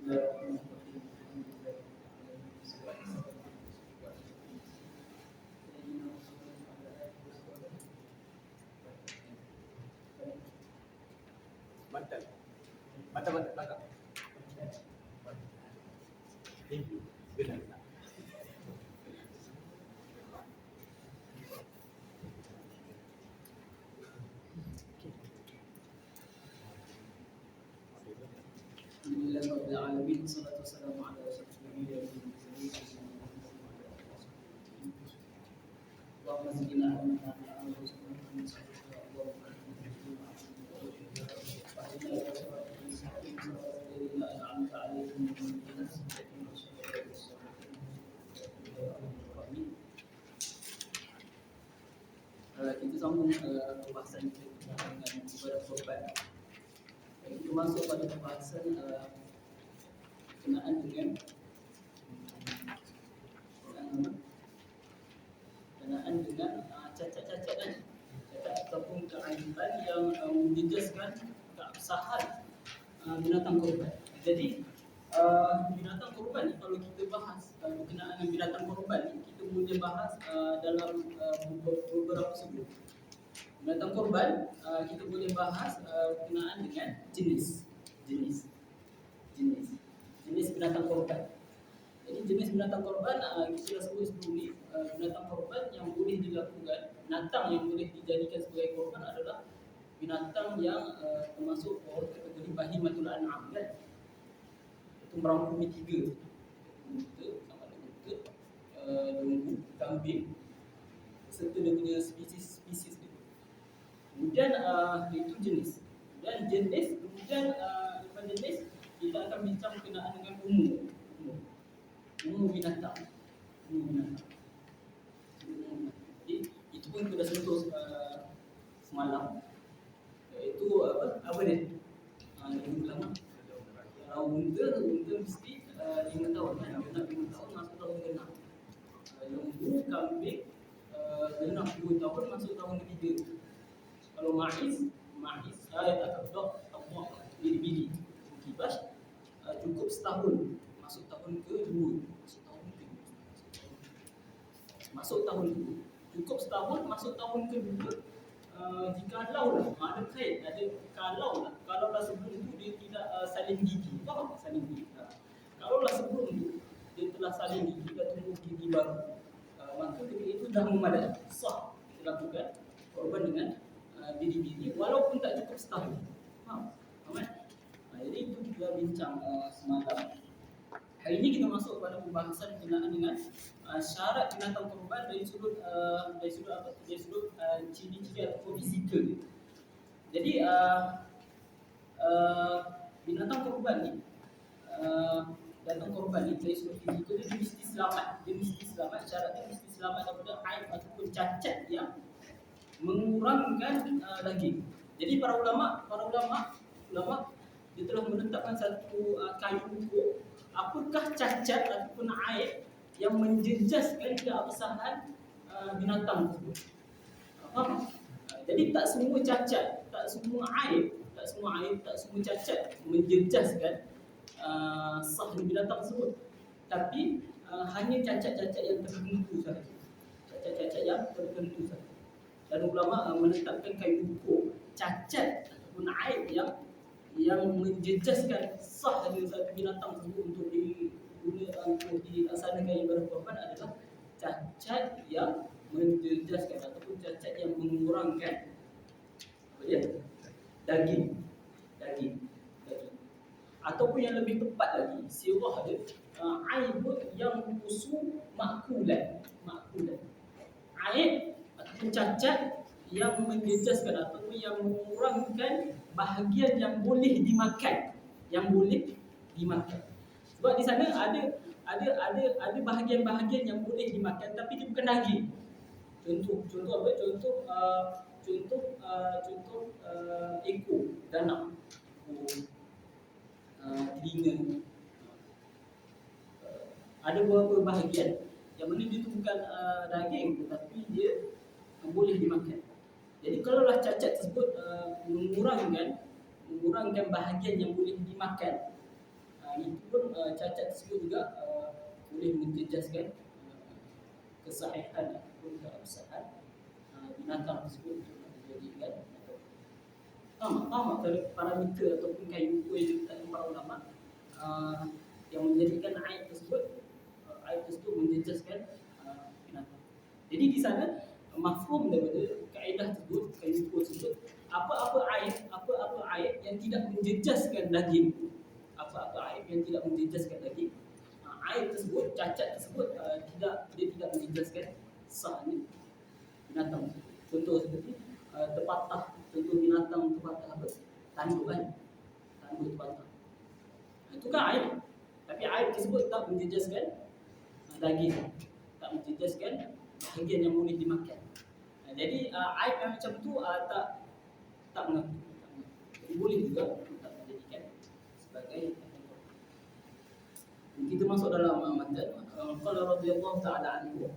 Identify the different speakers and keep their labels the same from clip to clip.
Speaker 1: Bantal. Bantal belakang. Ini benar.
Speaker 2: Alhamdulillah rabbil alamin, wassalatu wassalamu ala asyrafil anbiya'i wal mursalin sayyidina Muhammadin wa ala alihi wasallam. Allahumma zidna ilman nafi'an warzuqna min sadaqati Allahumma kita sambung pembahasan kita dengan ibadah korban. Kita masuk pada pembahasan berkenaan dengan cacat-cacat ataupun keaiban yang menjejaskan keabsahan binatang korban. Jadi binatang korban ni, kalau kita bahas berkenaan dengan binatang korban ni, kita boleh bahas dalam beberapa sudut. Binatang korban kita boleh bahas berkenaan dengan jenis binatang korban. Jadi jenis binatang korban kita dah sebut sebelum ni, binatang korban yang boleh dilakukan, binatang yang boleh dijadikan sebagai korban adalah binatang yang termasuk kategori bahimatul an'am kan. Itu merangkumi 3. Unta, sama ada unta, lembu, kambing serta dia punya spesies dia. Kemudian itu jenis. Dan kemudian lepas jenis kita akan bincang berkenaan dengan umur binatang. Jadi itu pun kita dah sentuh semalam. Iaitu apa dia? Yang pertama, unta mesti 5 tahun kan? Genap 5 tahun masuk tahun ke-6. Lembu, kambing genap 2 tahun masuk tahun ke-3. Kalau ma'iz bili-bili kibas cukup setahun masuk tahun ke-2. Cukup setahun masuk tahun ke-2. Jikalau ada kait, kalau sebelum itu dia tidak salin gigi, salin gigi. Kalau sebelum itu dia telah salin gigi dan tumbuh gigi baru, maka ketika itu dah memadai, sah dilakukan korban dengan bili-bili walaupun tak cukup setahun. Faham? Jadi itu kita bincang semalam. Hari ini kita masuk pada pembahasan berkenaan dengan syarat binatang korban dari sudut ciri-ciri atau fizikal. Jadi binatang korban ni dari sudut fizikal dia mesti selamat. Syaratnya mesti selamat daripada aib ataupun cacat yang mengurangkan daging. Jadi para ulama dia telah menetapkan satu kayu ukur apakah cacat ataupun aib yang menjejaskan keabsahan binatang tersebut. Jadi tak semua cacat, tak semua aib, tak semua cacat menjejaskan sahnya binatang tersebut. Tapi hanya cacat-cacat yang tertentu sahaja. Dan ulama menetapkan kayu ukur cacat ataupun aib yang menjejaskan sah dari satu binatang tersebut untuk dilaksanakan ibadah korban adalah cacat yang menjejaskan ataupun cacat yang mengurangkan daging. Ataupun yang lebih tepat lagi, sirah dia aib yang usul makulan. Aib ataupun cacat yang menjejaskan ataupun yang mengurangkan bahagian yang boleh dimakan. Sebab di sana ada bahagian-bahagian yang boleh dimakan tapi dia bukan daging. Contoh apa? Contoh ekor danak, telinga. Ada beberapa bahagian yang mana dia tu bukan daging tetapi dia boleh dimakan. Jadi kalaulah cacat tersebut mengurangkan bahagian yang boleh dimakan, itu pun cacat tersebut juga boleh menjejaskan kesahihan ataupun keabsahan binatang tersebut untuk dijadikan. Faham tak parameter ataupun kaedah yang diletakkan para ulama yang menjadikan aib tersebut menjejaskan binatang. Jadi di sana mafhum daripada kaedah tersebut, kaedah tersebut, apa-apa aib yang tidak menjejaskan daging, aib tersebut, cacat tersebut dia tidak menjejaskan sahnya binatang. Contoh seperti terpatah, contoh binatang terpatah apa? Tanduk kan? Tanduk terpatah. Itu kan aib. Tapi aib tersebut tak menjejaskan daging, tak menjejaskan bahagian yang boleh dimakan. Jadi aib yang macam tu tak mengaku. Jadi boleh juga tak menjadikan sebagai kita masuk dalam matan qala radhiyallahu ta'ala anhu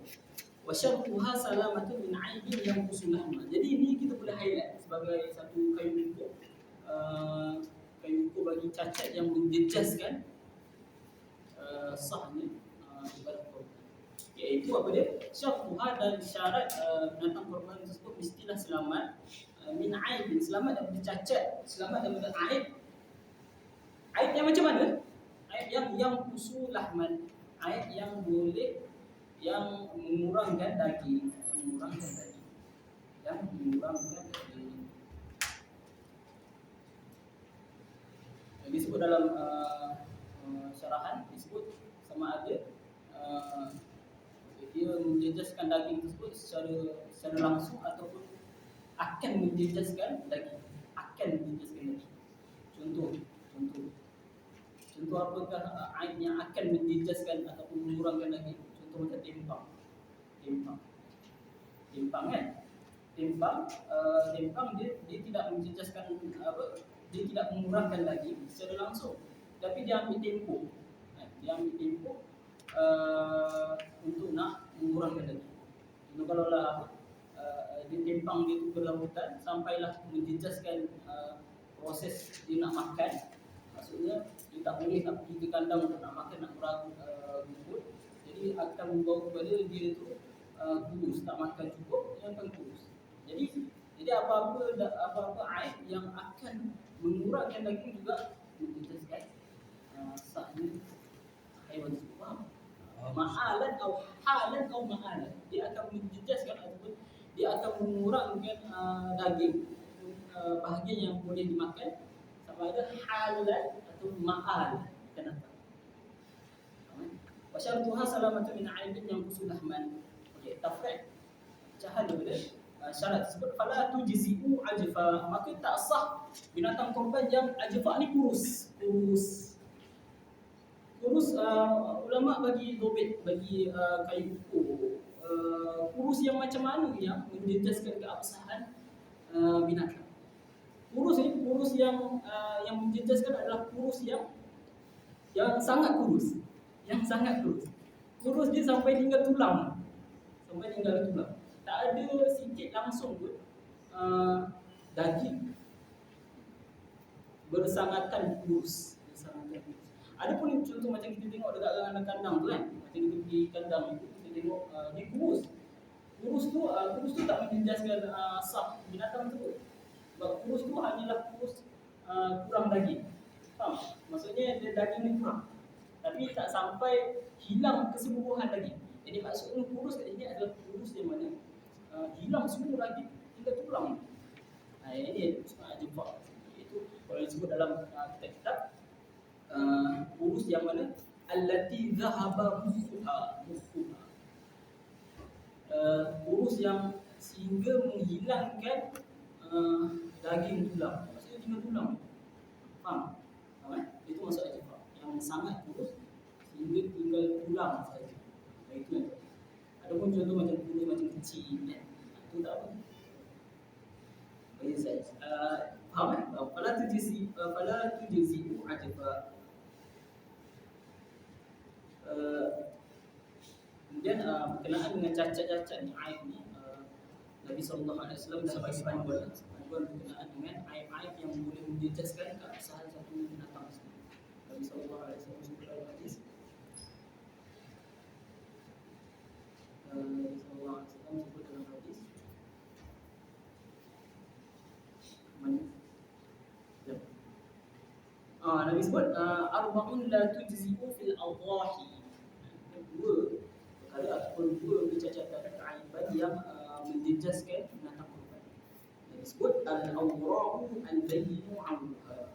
Speaker 2: wa syartuha salamatu min aibin yang usulahma. Jadi ini kita boleh highlight sebagai satu kayu ukur bagi cacat yang menjejaskan sahnya ibadah korban. Iaitu apa dia? Syartuha, dan syarat binatang korban tersebut mestilah selamat min aibin, selamat daripada cacat, selamat daripada aib. Aib yang macam mana? Aib yang usulahman, aib yang boleh, yang mengurangkan daging, disebut dalam syarahan, disebut sama ada dia menjejaskan daging tersebut secara langsung ataupun akan menjejaskan daging. Contoh apakah aib yang akan menjejaskan ataupun mengurangkan daging? Contoh macam timpang kan? Timpang dia tidak menjejaskan dia tidak mengurangkan daging secara langsung, tapi dia ambil tempoh untuk nak mengurangkan daging. Jadi kalau dia timpang dia tu berlarutan sampailah menjejaskan proses dia nak makan, maksudnya dia tak boleh nak pergi ke kandang untuk nak makan, nak merangkul rumput. Jadi akan membawa kepada dia tu kurus, tak makan cukup, dia akan kurus. Jadi apa-apa aib yang akan mengurangkan daging juga menjejaskan sahnya haiwan tersebut. Ma'alan atau halan atau ma'alan, dia akan menjejaskan ataupun dia akan mengurangkan daging bahagian yang boleh dimakan, sama ada halan atau ma'al. Wa syartuha salamatu min aibin yang usulahman. Okey, tafriq pecahan daripada syarat tersebut. Fala tujzi'u ajfa, maka tak sah binatang korban yang ajfa ni kurus. Ulama bagi dobit, bagi kayu ukur kurus yang macam mana yang menjejaskan keabsahan binatang. Kurus yang menjejaskan adalah kurus yang sangat kurus. Kurus dia sampai tinggal tulang. Tak ada sikit langsung pun daging bersangatan kurus. Adapun contoh macam kita tengok dekat kandang tu kan, macam kita pergi kandang itu, kita tengok dia kurus. Kurus tu tak menjejaskan sah binatang tersebut. Sebab kurus tu hanyalah kurus kurang daging. Faham? Maksudnya dia daging ni kurang, tapi tak sampai hilang keseluruhan daging. Jadi maksudnya kurus kat sini adalah kurus yang mana hilang semua daging, tinggal tulang. Ini jumpa. Itu kalau disebut dalam kitab-kitab kurus yang mana allati dhahaba mukhuha. Kurus yang sehingga menghilangkan daging tulang. Maksudnya tinggal tulang. Faham? Itu maksud ajfa. Yang sangat kurus sehingga tinggal tulang saja. Itu yang. Adapun contoh macam kurus macam kecil kan. Itu tak apa. Bagi saya. Faham? Fala tujzi ajfa. Kemudian berkenaan dengan cacat-cacat ni, aib ni, Nabi SAW dah bagi panduan berkenaan dengan aib-aib yang boleh menjejaskan keabsahan satu binatang. Nabi SAW sebut dalam hadis Nabi sebut arba'un la tujzi'u fil adhahi. Dua perkara ataupun dua kecacatan keaiban yang menjejaskan binatang kurban. Nabi sebut al-awra'u al-bayyinu 'amruha.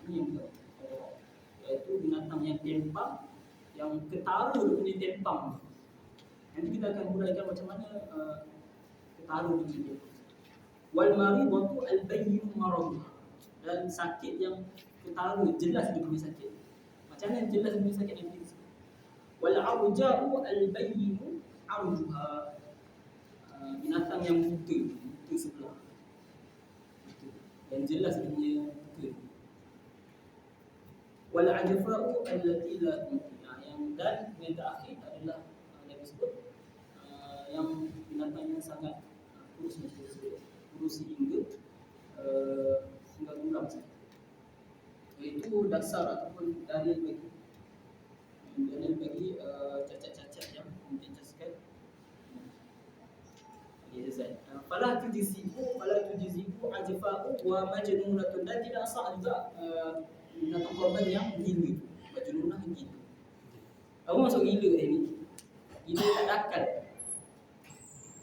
Speaker 2: Ini yang awra', iaitu binatang yang tempang, yang ketara dia punya tempang. Nanti kita akan huraikan macam mana ketara dia. Wal maridatu al-bayyinu maraduha. Dan sakit yang ketara, jelas dia punya sakit. Macam mana jelas dia punya sakit nanti? Wal arja'u al-bayyinu arjuha. Binatang yang buta sebelah. Yang jelas dia punya buta. Wal ajfa'u allati la tunqina. Yang dan yang terakhir adalah Nabi sebut yang binatang yang sangat kurus sehingga guram saja. Itu dasar ataupun dalil bagi cacat-cacat yang menjejaskan izat. Fala tujzibu ajfa'u wa majnunatun. Dan tidak sah juga binatang korban yang gila. Majnunah gila. Apa maksud gila ni? Gila tak ada akal.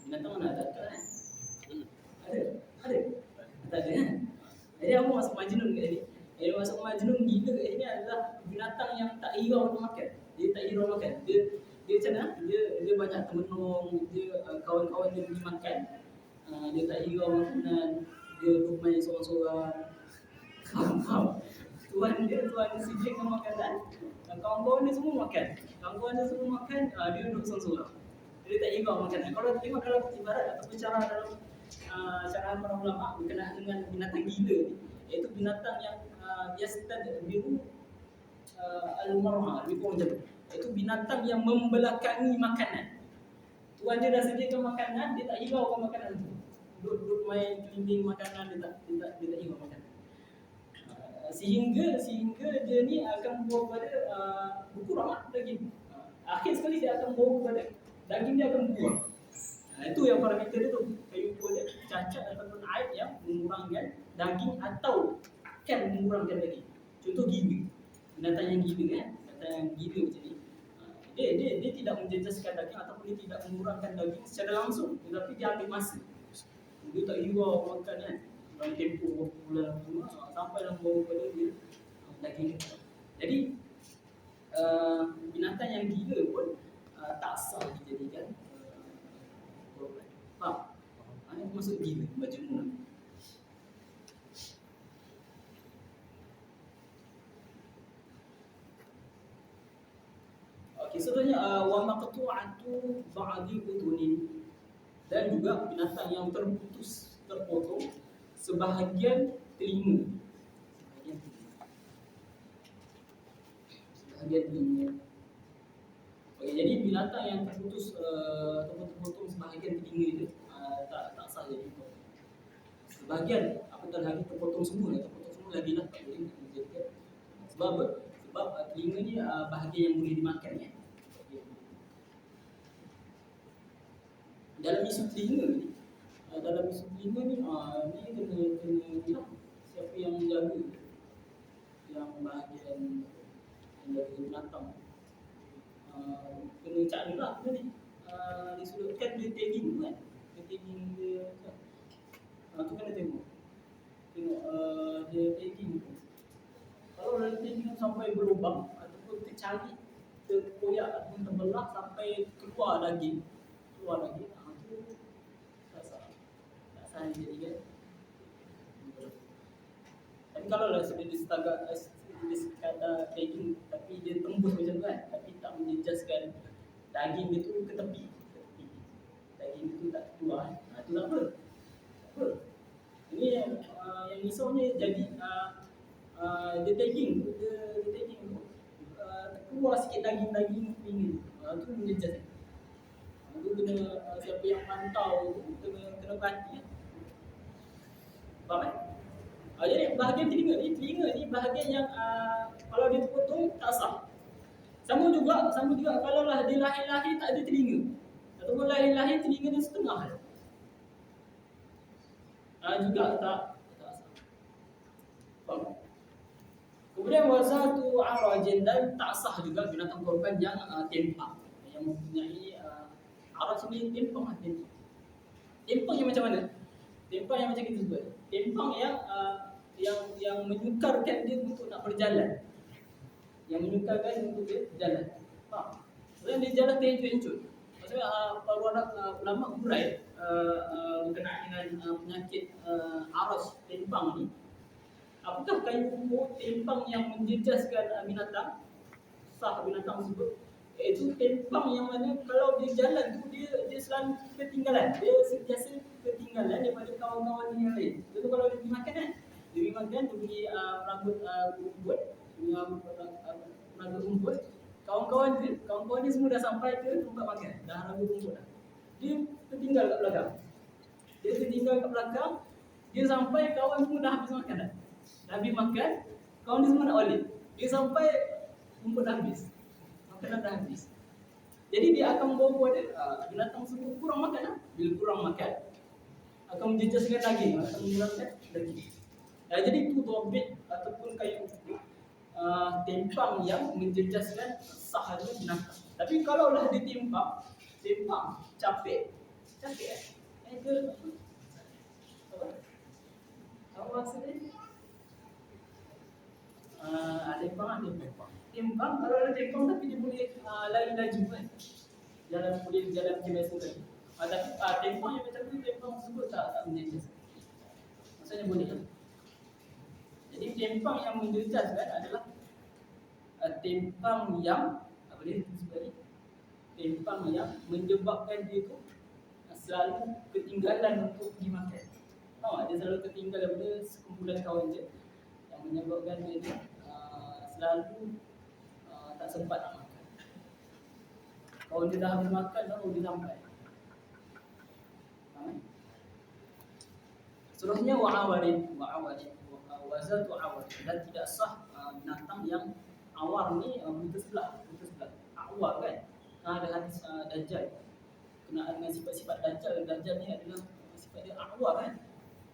Speaker 2: Binatang mana ada akal kan? Ada. Tak ada kan? Jadi apa maksud majnun kat sini? Yang maksud majnun gila kat sini adalah binatang yang tak hirau makan. Dia tak hirau makan. Dia macam mana? Dia banyak termenung, dia kawan-kawan dia pergi makan. Dia tak hirau makanan, dia duduk main sorang-sorang. Faham? Tuan dia sediakan makanan, kawan-kawan dia semua makan. Dia duduk sorang-sorang. Dia tak hirau makanan. Kalau tengok dalam ibarat ataupun cara dalam syarahan para ulama berkenaan dengan binatang gila ni, iaitu binatang yang yastadbiru al-mar'a, lebih kurang macam tu. Iaitu binatang yang membelakangi makanan. Tuan dia dah sediakan makanan, dia tak hiraukan makanan tu. Duduk main keliling makanan, dia tak hirau makanan. Sehingga dia ni akan membawa kepada berkurang daging. Akhir sekali dia akan membawa kepada daging dia akan berkurang. Itu yang parameter dia tu. Kayu ukur dia cacat ataupun aib yang mengurangkan daging atau akan mengurangkan daging. Contoh gila. Binatang yang gila kan? Binatang yang gila macam ni. Dia tidak menjejaskan daging ataupun dia tidak mengurangkan daging secara langsung, tetapi dia ambil masa. Dia tak hirau makan kan? Dalam tempoh bulan sampai dalam bawah pada dia daging. Jadi binatang yang gila pun tak sah dijadikan korban. Faham? Ini maksud gila, majnun. Okey, seterusnya wa maqtu'atu ba'di utunin. Dan juga binatang yang terpotong sebahagian telinga. Okey, jadi binatang yang terpotong sebahagian telinga itu tak sah jadi korban. Sebahagian, apatah lagi terpotong semua lagi lah tak boleh dijadikan. Sebab telinga ni bahagian yang boleh dimakan kan. Dalam isu telinga ni, kena siapa yang menjaga yang bahagian yang dari binatang, kena cakap lah benda ni. Disudutkan dia tagging kan, dia tu kena tengok dia tagging tu. Kalau dia tagging sampai berlubang ataupun tercari, terkoyak ataupun terbelah sampai keluar daging, tu tak sah dijadikan. Tapi kalau lah sekadar tagging tapi dia tembus macam tu kan, tapi tak menjejaskan daging dia tu ke tepi, daging dia tu tak keluar, tu tak apa. Ini yang risaunya jadi dia tagging tu keluar sikit daging telinga tu menjejas. Itu kena siapa yang pantau tu kena perhati. Faham kan? Jadi bahagian telinga ni bahagian yang kalau dia terpotong tak sah. Sama juga kalau lah dia lahir tak ada telinga, ataupun lahir telinga dia setengah juga tak sah. Faham? Kemudian wazatu arajin, dan tak sah juga binatang korban yang timpang, yang mempunyai araj ni timpang lah, timpang. Timpang yang macam mana? Timpang yang macam kita sebut. Timpang yang menyukarkan dia untuk nak berjalan. Yang menyukarkan untuk dia berjalan. Sebenarnya dia jalan terhencut-hencut. Maksudnya para ulama hurai berkenaan dengan penyakit araj timpang ni. Apakah kayu umur timpang yang menjejaskan binatang? Sah binatang tersebut. Iaitu timpang yang mana kalau dia jalan tu dia selalu ketinggalan. Dia sentiasa ketinggalan daripada kawan-kawan yang lain. Contoh kalau dia pergi makan kan. Dia pergi makan, dia pergi rambut rumput, rambut rumput. Kawan-kawan dia semua dah sampai ke tempat makan. Dah rambut rumput dah. Dia tertinggal kat belakang. Dia sampai kawan semua dah habis makan dah. Dah habis makan, kawan dia semua nak balik. Dia sampai rumput dah habis. Makanan dah habis. Jadi dia akan membawa pada binatang tersebut kurang makan lah. Bila kurang makan, akan menjejaskan daging, akan mengurangkan daging. Jadi itu tobit ataupun kayu timpang yang menjejaskan sahnya binatang. Tapi kalaulah dia timpang capek ke apa? Apa maksudnya? Timpang kalau ada timpang tapi dia boleh lari laju kan. Boleh jalan macam biasa kan. Tapi timpang yang macam tu, timpang tersebut tak menjejas. Maksudnya boleh lah. Jadi timpang yang menjejas kan adalah timpang yang apa dia sebut ni? Timpang yang menyebabkan dia tu selalu ketinggalan untuk pergi makan. Dia selalu ketinggalan daripada sekumpulan kawan dia, yang menyebabkan dia tu selalu tak sempat nak makan. Kalau dia dah habis makan, baru dia sampai. Seterusnya wa'awarin, wazatu awar. Dan tidak sah binatang yang awar ni buta sebelah. Awar kan? Ada hadis Dajjal. Kenaan dengan sifat-sifat Dajjal. Dajjal ni adalah sifat dia awar kan?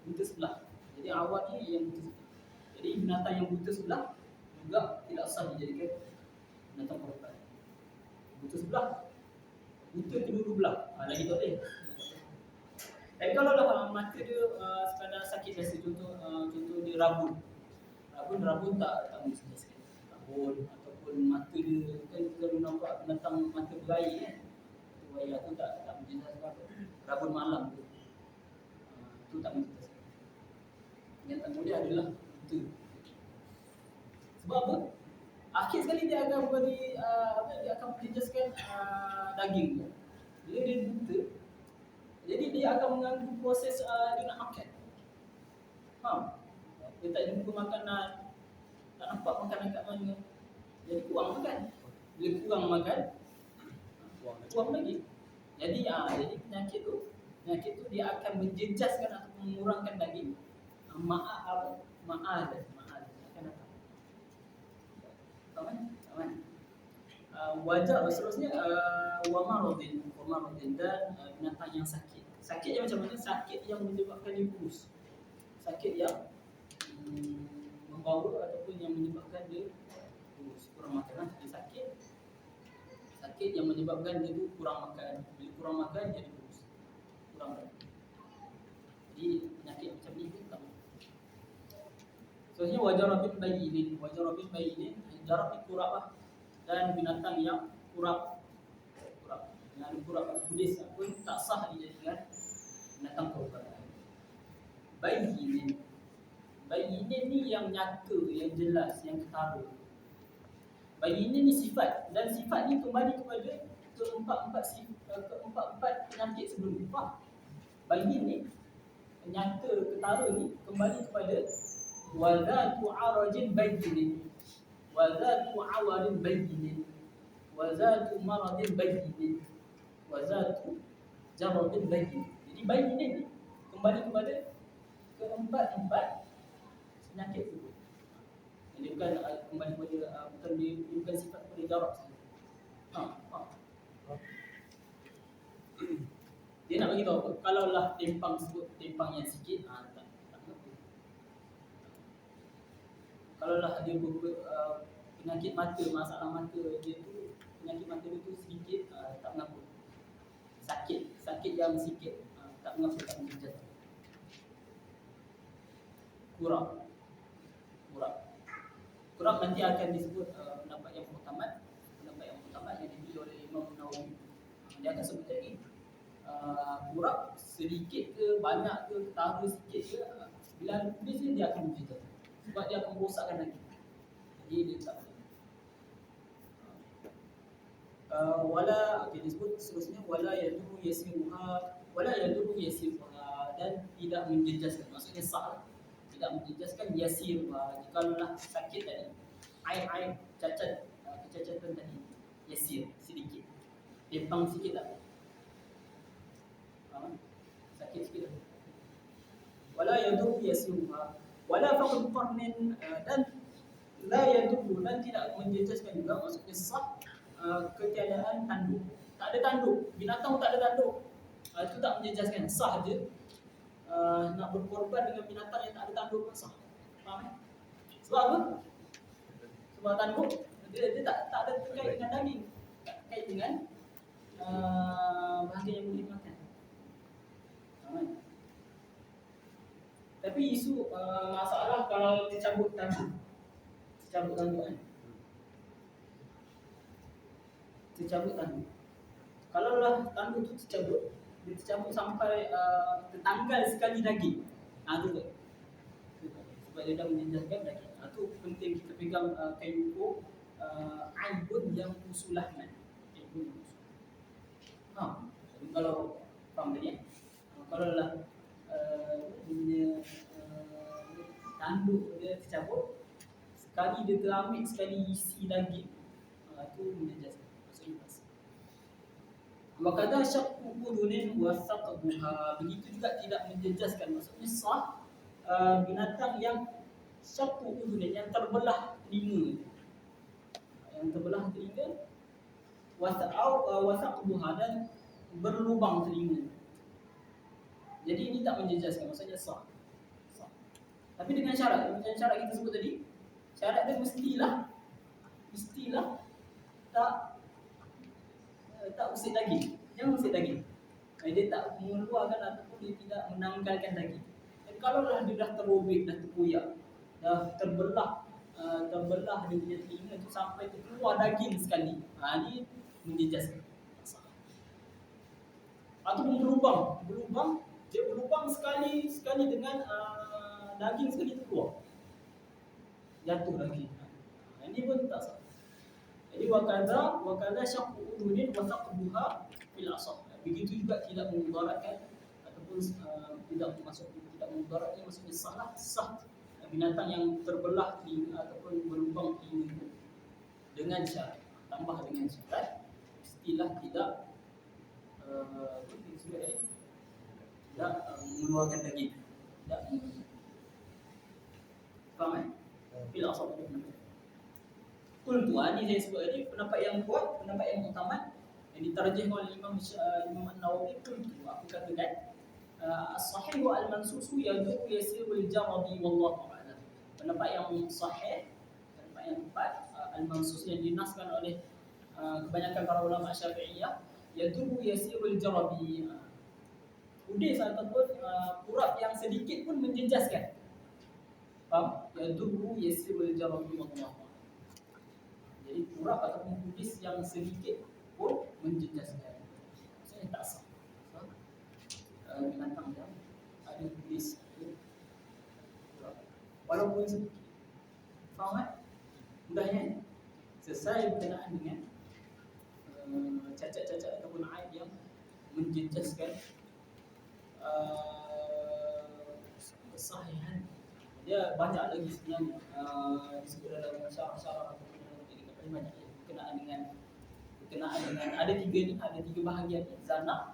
Speaker 2: Buta sebelah. Jadi awar ni yang buta sebelah. Jadi binatang yang buta sebelah juga tidak sah dijadikan binatang korban. Buta sebelah, buta kedua-dua belah, lagi tak boleh. Tapi kalau lah mata dia sekadar sakit biasa, contoh dia rabun tak mesti sakit. Rabun ataupun mata dia kan, kalau nampak binatang mata berair kan, buaya tu tak menjelaskan apa. Rabun malam tu tak menjelaskan. Yang tak boleh adalah buta. Sebab apa? Akhir sekali dia akan beri dia akan menjejaskan daging tu. Bila dia buta, jadi dia akan mengganggu proses dia nak makan. Dia tak jumpa makanan, tak nampak makanan kat mana. Jadi kurang makan. Bila kurang makan, kurang lagi. Jadi penyakit tu dia akan menjejaskan atau mengurangkan daging. Ma'al akan datang. Tahu? Wajar seterusnya wamarodin dan binatang yang sakit. Sakit yang macam mana? Sakit yang menyebabkan dia kurus. Sakit yang membawa ataupun yang menyebabkan dia kurus, kurang makan. Dia sakit yang menyebabkan dia tu kurang makan. Bila kurang makan dia kurus, kurang makan. Jadi penyakit macam ni pun tak boleh. Seterusnya wajarabin bayi ini jarab kurap lah. Dan binatang yang kurap yang kurap kudis pun tak sah dijadikan binatang korban. Bayi ini ni yang nyata, yang jelas, yang ketara. Bayi ini ni sifat, dan sifat ni kembali kepada keempat penyakit sebelum. Bayi ni nyata, ketara ni kembali kepada wazatu arajin bayyinin, wazatu awarin bayyinin, wazatu maradin bayyinin, wazatu jaradin bayyinin. Jadi bayi ni kembali kepada keempat penyakit itu. Jadi bukan kembali kepada bukan sifat pada jarak saja. Dia nak bagi tahu kalaulah timpang sebut timpang yang sikit, tak. kalaulah dia penyakit mata, masalah mata dia tu, penyakit mata dia tu sedikit tak mengapa. Sakit yang sikit tak mengapa, tak menjejas. Kurang nanti akan disebut pendapat yang muktamad yang dipilih oleh Imam Nawawi. Dia akan sebut tadi kurang sedikit ke banyak ke ketara sikit ke, bila habis dia akan menjejas sebab dia akan merosakkan lagi. Jadi dia tak wala disebut seterusnya wala yaduru yasiruha dan tidak menjejaskan, maksudnya sah, tidak menjejaskan yasiruha. Jikalau sakit tadi, aib cacat, kecacatan tadi yasir, sedikit, tempang sikit tak sakit sikit tak. Wala yaduru yasiruha wala faqd qarnin, dan la yaduru, dan tidak menjejaskan juga, maksudnya sah ketiadaan tanduk. Tak ada tanduk, binatang tak ada tanduk, itu tak menjejaskan, sah je. Nak berkorban dengan binatang yang tak ada tanduk pun sah. Faham? Sebab apa? Sebab tanduk dia tak ada terkait dengan daging, tak terkait dengan bahagian yang boleh makan. Faham? Tapi isu masalah kalau dicabut tanduk kan, tercabut tanduk. Kalaulah tanduk tu tercabut, dia tercabut sampai tertanggal sekali daging. Tu kan. Sebab dia dah menjejaskan daging. Tu penting kita pegang kayu ukur aibun yang usulahman. Aibun yang usulahman. Jadi kalau faham tadi kalau lah tanduk dia tercabut, sekali dia terambil sekali isi daging, tu menjejaskan. Wa kadza syaqqu udunin wa saqbuha, begitu juga tidak menjejaskan, maksudnya sah binatang yang syaqqu udunin, yang terbelah telinga, wa saqbuha, dan berlubang telinga. Jadi ini tak menjejaskan, maksudnya sah. Tapi dengan syarat, macam syarat kita sebut tadi, syarat dia mestilah tak usik daging. Jangan usik daging. Dia tak mengeluarkan ataupun dia tidak menanggalkan daging. Dan kalaulah dia dah terobek, dah terkoyak, dah terbelah dia punya telinga tu sampai keluar daging sekali, ni menjejaskan. Ataupun berlubang, dia berlubang sekali dengan daging sekali keluar, jatuh daging. Ini pun tak sah. Jadi wakadha syaqqu udunin wa saqbuha fil asah. Begitu juga tidak memudaratkan ataupun tidak memudaratkan, maksudnya sah binatang yang terbelah telinga ataupun berlubang telinga itu, dengan syarat, tambah dengan syarat istilah tidak mengeluarkan daging, tidak faham fil asah. Qultu, ini saya sebut tadi pendapat yang kuat, pendapat yang muktamad yang ditarjih oleh Imam An-Nawawi. Qultu, aku katakan as-sahih wa al-mansusu yadhu yasirul jarabi wallahu a'lam. Pendapat yang sahih, pendapat yang tepat, al-mansus yang dinaskan oleh kebanyakan para ulama Syafi'iyah, yadhu yasirul jarabi, udis ataupun urat yang sedikit pun menjejaskan. Faham? Yadhu yasirul jarabi wallahu a'lam. Jadi urat ataupun kudis yang sedikit pun menjejaskan, maksudnya tak sah. Binatang yang ada kudis walaupun sedikit, faham? Mudahnya selesai berkenaan dengan cacat-cacat ataupun aib yang menjejaskan kesahihan. Dia banyak lagi sebenarnya disebut dalam syarah-syarah ataupun banyak berkenaan dengan ada tiga bahagian ni: zana,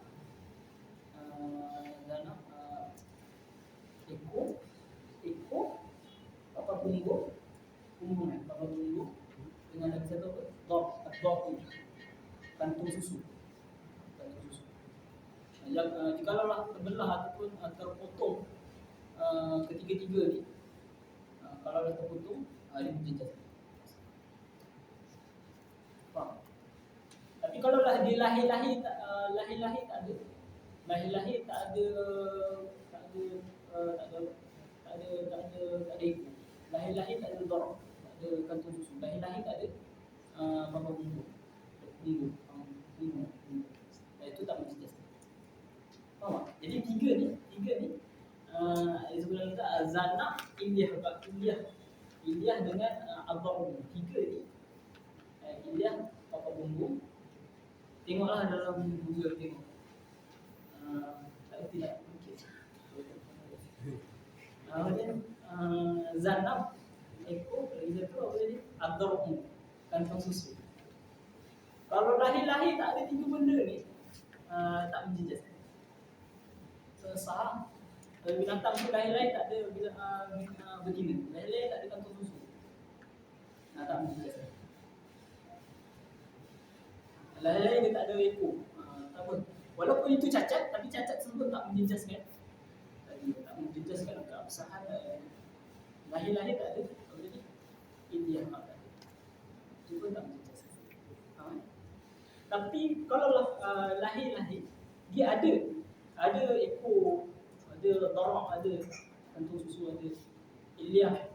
Speaker 2: eko, apa punggung, dengan lagi satu apa? Dot, kantung susu. Jikalau terbelah ataupun terpotong ketiga-tiga ni, kalau dah terpotong, Dia menjejas. Faham? Tapi kalau lah dia lahir-lahir tak ada, lahir-lahir tak ada tak ada tak ada tak ada ikut. Lahir-lahir tak ada dorong, tak ada kantung susu. Lahir-lahir tak ada apa-apa bumbu. Bumbu. Itu tak menjejas. Faham tak? Jadi tiga ni di sebelah kita Zanab, Ilyah dengan Abdul. Tiga ni Ilyah apa bumbu. Tengoklah dalam Google tengok. Tak tidak mungkin. Kemudian Zanab ekor, lagi satu apa tadi? Abdul, kantong susu. Kalau lahir-lahir tak ada tiga benda ni, tak menjejas. Sesah. Binatang tu lahir-lahir tak ada betina. Lahir-lahir tak ada kantong susu. Tak menjejas. Lahir-lahir dia tak ada ekor. Tak apa. Walaupun itu cacat, tapi cacat tersebut tak menjejaskan. Tak menjejaskan keabsahan. Lahir-lahir tak ada. Apa tadi? India tak ada. Itu pun tak menjejaskan. Tapi kalau lahir-lahir, dia ada ekor, ada dorok, ada kantung susu, ada ilyah,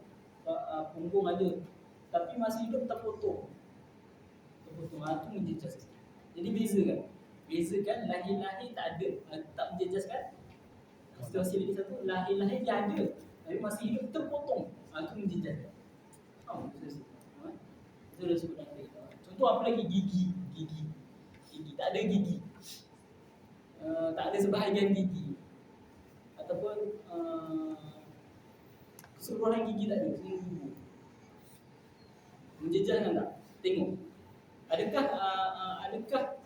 Speaker 2: punggung ada. Tapi masih hidup terpotong. Itu menjejaskan. Jadi bezakan lahir-lahir tak ada, tak menjejaskan. Situasi lagi satu, lahir-lahir dia ada, tapi masih hidup terpotong. Itu menjejaskan. Itu dah sebut tadi. Contoh apa lagi? Gigi. Tak ada gigi. Tak ada sebahagian gigi. Ataupun keseluruhan gigi tak ada, semua gigi. Menjejaskan tak? Tengok. Adakah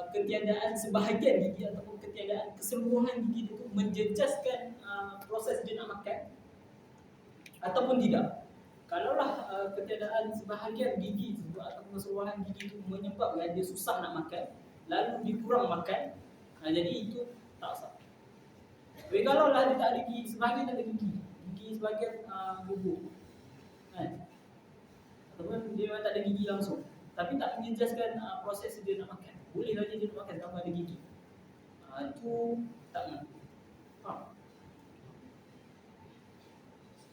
Speaker 2: ketiadaan sebahagian gigi ataupun ketiadaan keseluruhan gigi itu menjejaskan proses dia nak makan ataupun tidak? Kalaulah ketiadaan sebahagian gigi tersebut ataupun keseluruhan gigi itu menyebabkan dia susah nak makan, lalu dikurang makan, jadi itu tak sah. Tapi kalaulah dia tak ada gigi, sebahagian tak ada gigi sebahagian gugur, ataupun dia memang tak ada gigi langsung, tapi tak menjejaskan proses dia nak makan, boleh saja dia nak makan tanpa ada gigi, itu tak mampu. Faham?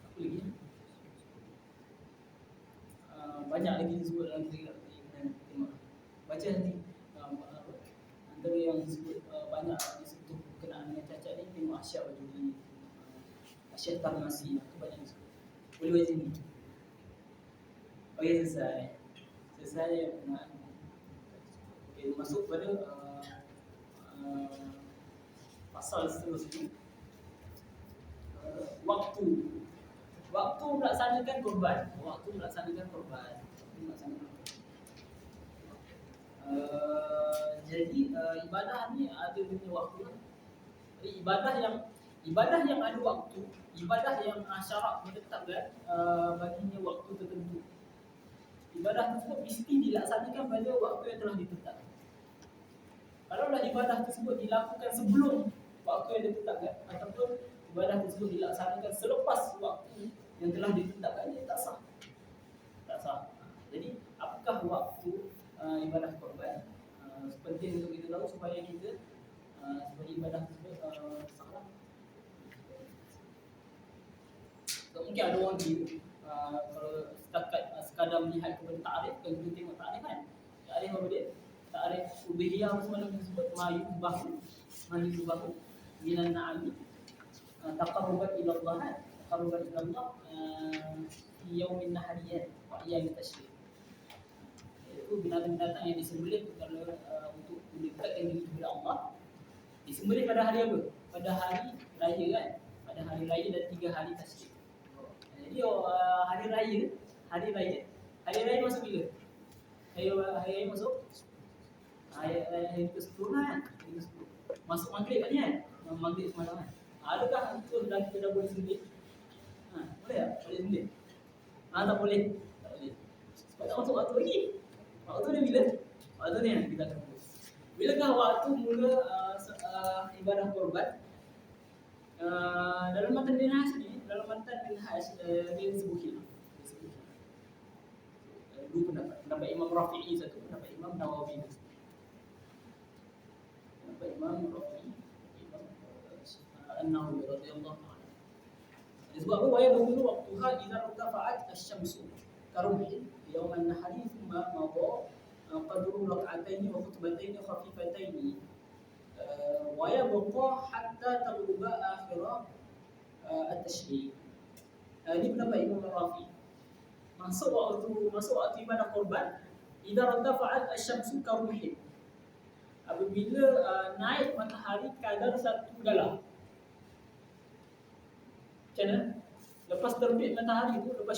Speaker 2: Apa lagi? Banyak lagi disebut dalam cerita tengok. Baca nanti. Antara yang disebut banyak disebut berkenaan dengan cacat ni, tengok Asyad Wajudi, Asyad Tarmasi, itu banyak disebut. Boleh baca ni. Okey, selesai berkenaan. Okey, masuk pada pasal seterusnya. Waktu melaksanakan korban. Jadi ibadah ni ada punya waktu. Jadi ibadah yang ada waktu, ibadah yang syarak menetapkan baginya waktu tertentu. Ibadah tersebut mesti dilaksanakan pada waktu yang telah ditetapkan. Kalaulah ibadah tersebut dilakukan sebelum waktu yang ditetapkan ataupun ibadah tersebut dilaksanakan selepas waktu yang telah ditetapkan, dia tak sah. Jadi apakah waktu ibadah korban? Penting untuk kita tahu supaya ibadah tersebut sah. Mungkin ada orang kalau sekadar melihat kepada ta'rif, kalau kita tengok ta'rif kan, ta'rif apa dia? Ta'rif ubudiyah semalam disebut mayubahu minan na'ami taqarrubat ila Allah fi yaumin nahriyah wa ayyam tashrik. Itu binatang-binatang yang disembelih untuk mendekatkan diri kepada Allah. Disembelih pada hari apa? Pada hari raya kan? Pada hari raya dan 3 hari tashrik. Jadi hari raya masuk bila? Hari raya masuk hari ke-10 kan? Masuk maghrib kan kan? Maghrib semalam kan? Adakah itu kita dah boleh sembelih? Boleh tak? Boleh sembelih? Tak boleh. Sebab tak masuk waktu lagi. Waktu ni bila? Waktu ni yang kita akan buat. Bilakah waktu mula ibadah korban? Dalam matan Minhaj ni, dia disebut khilaf. Dua pendapat. Pendapat Imam Rafi'i satu, pendapat Imam Nawawi satu. Pendapat Imam Rafi'i, Imam An-Nawawi radhiyallahu anhu. Sebab apa? Wa yadkhulu waqtuha idza irtafa'at asy-syamsu karumhin yawman nahari thumma madha qadru rak'ataini wa khutbataini khafifataini wa yabqa hatta taghruba akhirah at-tashriq. Ini pendapat Imam Rafi'i. Masuk waktu ibadah korban idza irtafa'at asy-syamsu karumhin, apabila naik matahari kadar satu galah. Macam mana? Lepas terbit matahari tu, lepas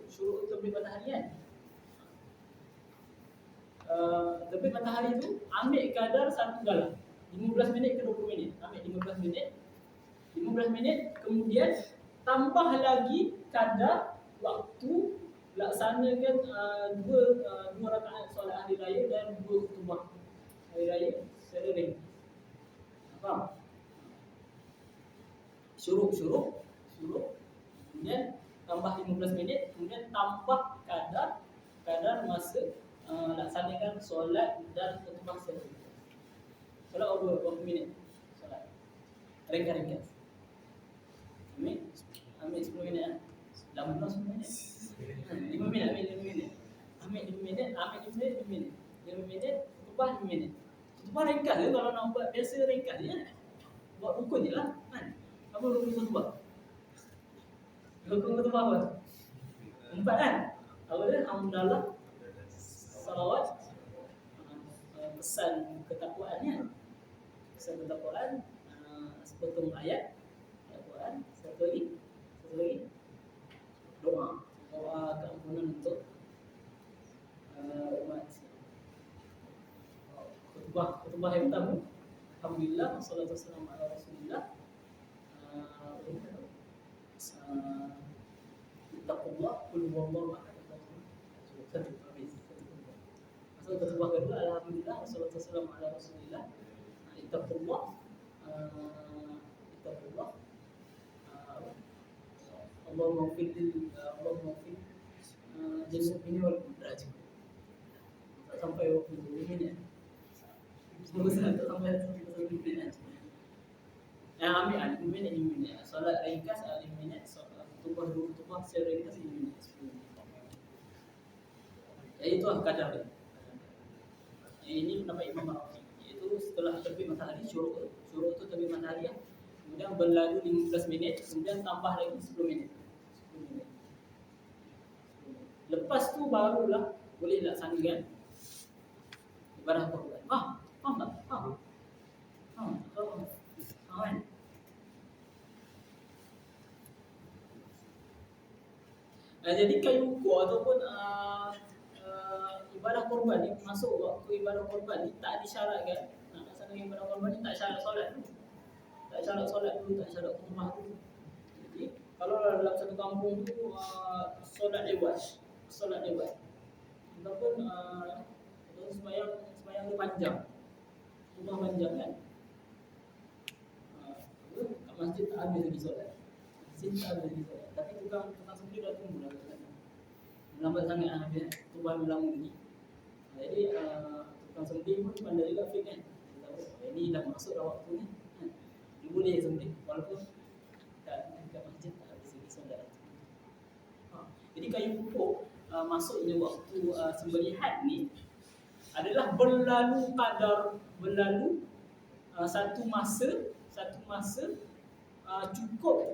Speaker 2: syuruk terbit matahari kan, terbit matahari tu ambil kadar satu galah, 15 minit ke 20 minit. Ambil 15 minit, kemudian tambah lagi kadar waktu laksanakan dua rakaat solat hari raya dan dua khutbah hari raya secara ring. Faham? Syuruk, kemudian tambah 15 minit, kemudian tambah kadar masa laksanakan solat dan khutbah secara ring. Solat berapa minit? Solat ringkas. Ambil 10 minit lah. Lama 10 minit. 5 minit, ambil 5 minit. Ambil 5 minit, 5 minit, khutbah 5 minit. Khutbah ringkas je, kalau nak buat biasa ringkas je. Buat rukun je lah kan. Apa rukun khutbah? Rukun khutbah apa? 4 kan? Apa dia? Hamdalah, salawat, pesan ketakwaan kan? Pesan ketakwaan, sepotong ayat Al-Quran, satu lagi doa keampunan untuk umat Islam. Khutbah yang pertama, alhamdulillah wassalatu wassalamu ala rasulillah. Taqullah qul huwallahu ahad. Satu habis. Masuk khutbah kedua, alhamdulillah wassalatu wassalamu ala rasulillah. Taqullah Allahumma fil jannah ini wal mudraj. Tak sampai 20 minit. Semoga tak sampai 20 minit. Ambil 5 minit. Solat ringkas 5 minit. Solat khutbah secara ringkas 5 minit. 10 minit. Itu lah kadar dia. Ini pendapat Imam Rafi'i. Iaitu setelah terbit matahari, syuruk tu terbit matahari ya. Kemudian berlalu 15 minit, kemudian tambah lagi 10 minit. Lepas tu barulah boleh laksanakan ibadah korban. Faham tak? Faham kan? Jadi kayu ukur ataupun ibadah korban ni, masuk waktu ibadah korban ni tak disyaratkan. Nak laksanakan ibadah korban ni tak syarat solat dulu. Tak syarat solat dulu, tak syarat khutbah dulu. Jadi kalau dalam satu kampung tu solat dia buat. Ataupun sembahyang dia panjang. Khutbah panjang kan. Kat masjid tak habis lagi solat. Tapi tukang sendiri dah tunggu dah. Lambat sangat habis. Khutbah lama lagi. Jadi tukang sendiri pun pandai juga fake kan. Ini dah masuk dah waktu ni. Dia boleh sendiri walaupun kat masjid tak habis lagi solat. Jadi kayu pupuk masuknya waktu sembelihan ni adalah berlalu satu masa cukup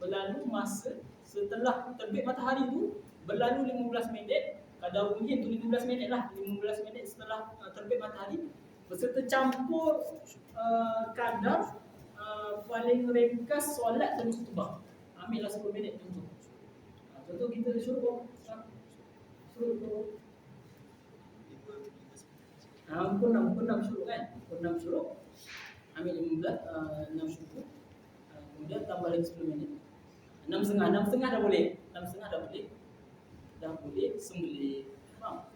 Speaker 2: berlalu masa setelah terbit matahari tu, berlalu 15 minit, kadar mungkin tu 15 minit lah, 15 minit setelah terbit matahari, berserta campur kadar paling ringkas solat dan khutbah. Ambillah 10 minit contoh. Contoh kita syuruk pukul 6 syuruk kan? Pukul 6 syuruk, ambil 6 syuruk, kemudian tambah lagi 10 minit. 6.30 dah boleh. 6.30 dah boleh sembelih. Faham?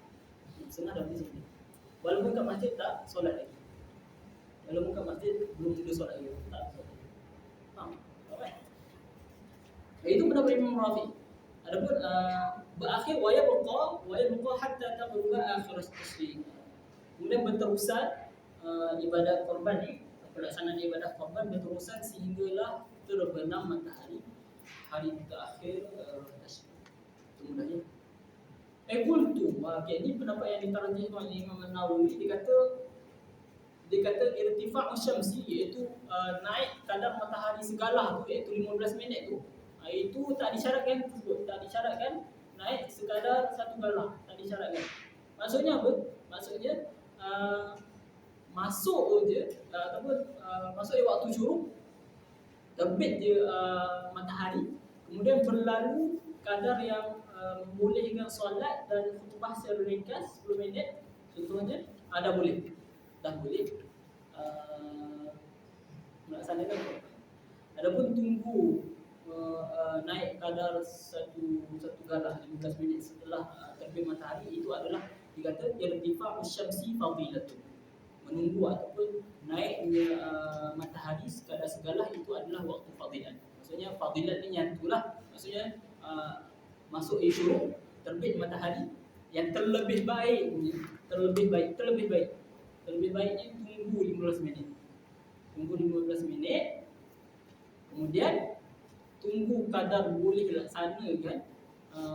Speaker 2: 6.30 dah boleh sembelih. Walaupun kat masjid tak solat lagi. Walaupun kat masjid belum tidur solat lagi. Tak solat lagi. Faham? Alright. Itu pendapat Imam Rafi'i. Adapun berakhir wa yabqa hatta tablugha akhir at-tashrik. Kemudian berterusan ibadat korban ni, pelaksanaan ibadat korban berterusan sehinggalah terbenam matahari hari terakhir tashrik. Itu mudahnya. Qultu, okey, ni pendapat yang ditarjih oleh Imam An-Nawawi. Dia kata irtifa'u syamsi, iaitu naik kadar matahari segala tu, iaitu 15 minit tu, itu tak disyaratkan tersebut, tak disyaratkan naik sekadar satu galah, tak disyaratkan. Maksudnya apa? Maksudnya masuk je ataupun masuk je waktu syuruk, terbit je matahari, kemudian berlalu kadar yang membolehkan solat dan khutbah secara ringkas 10 minit contohnya, dah boleh melaksanakan korban. Adapun tunggu naik kadar satu galah 15 minit setelah terbit matahari, itu adalah dikata irtifa'u syamsi fadilatun, menunggu ataupun naiknya matahari sekadar segalah itu adalah waktu fadilat. Maksudnya fadilat ni yang itulah, maksudnya masuk syuruk, terbit matahari, yang terlebih baiknya tunggu 15 minit. Kemudian tunggu kadar boleh laksanakan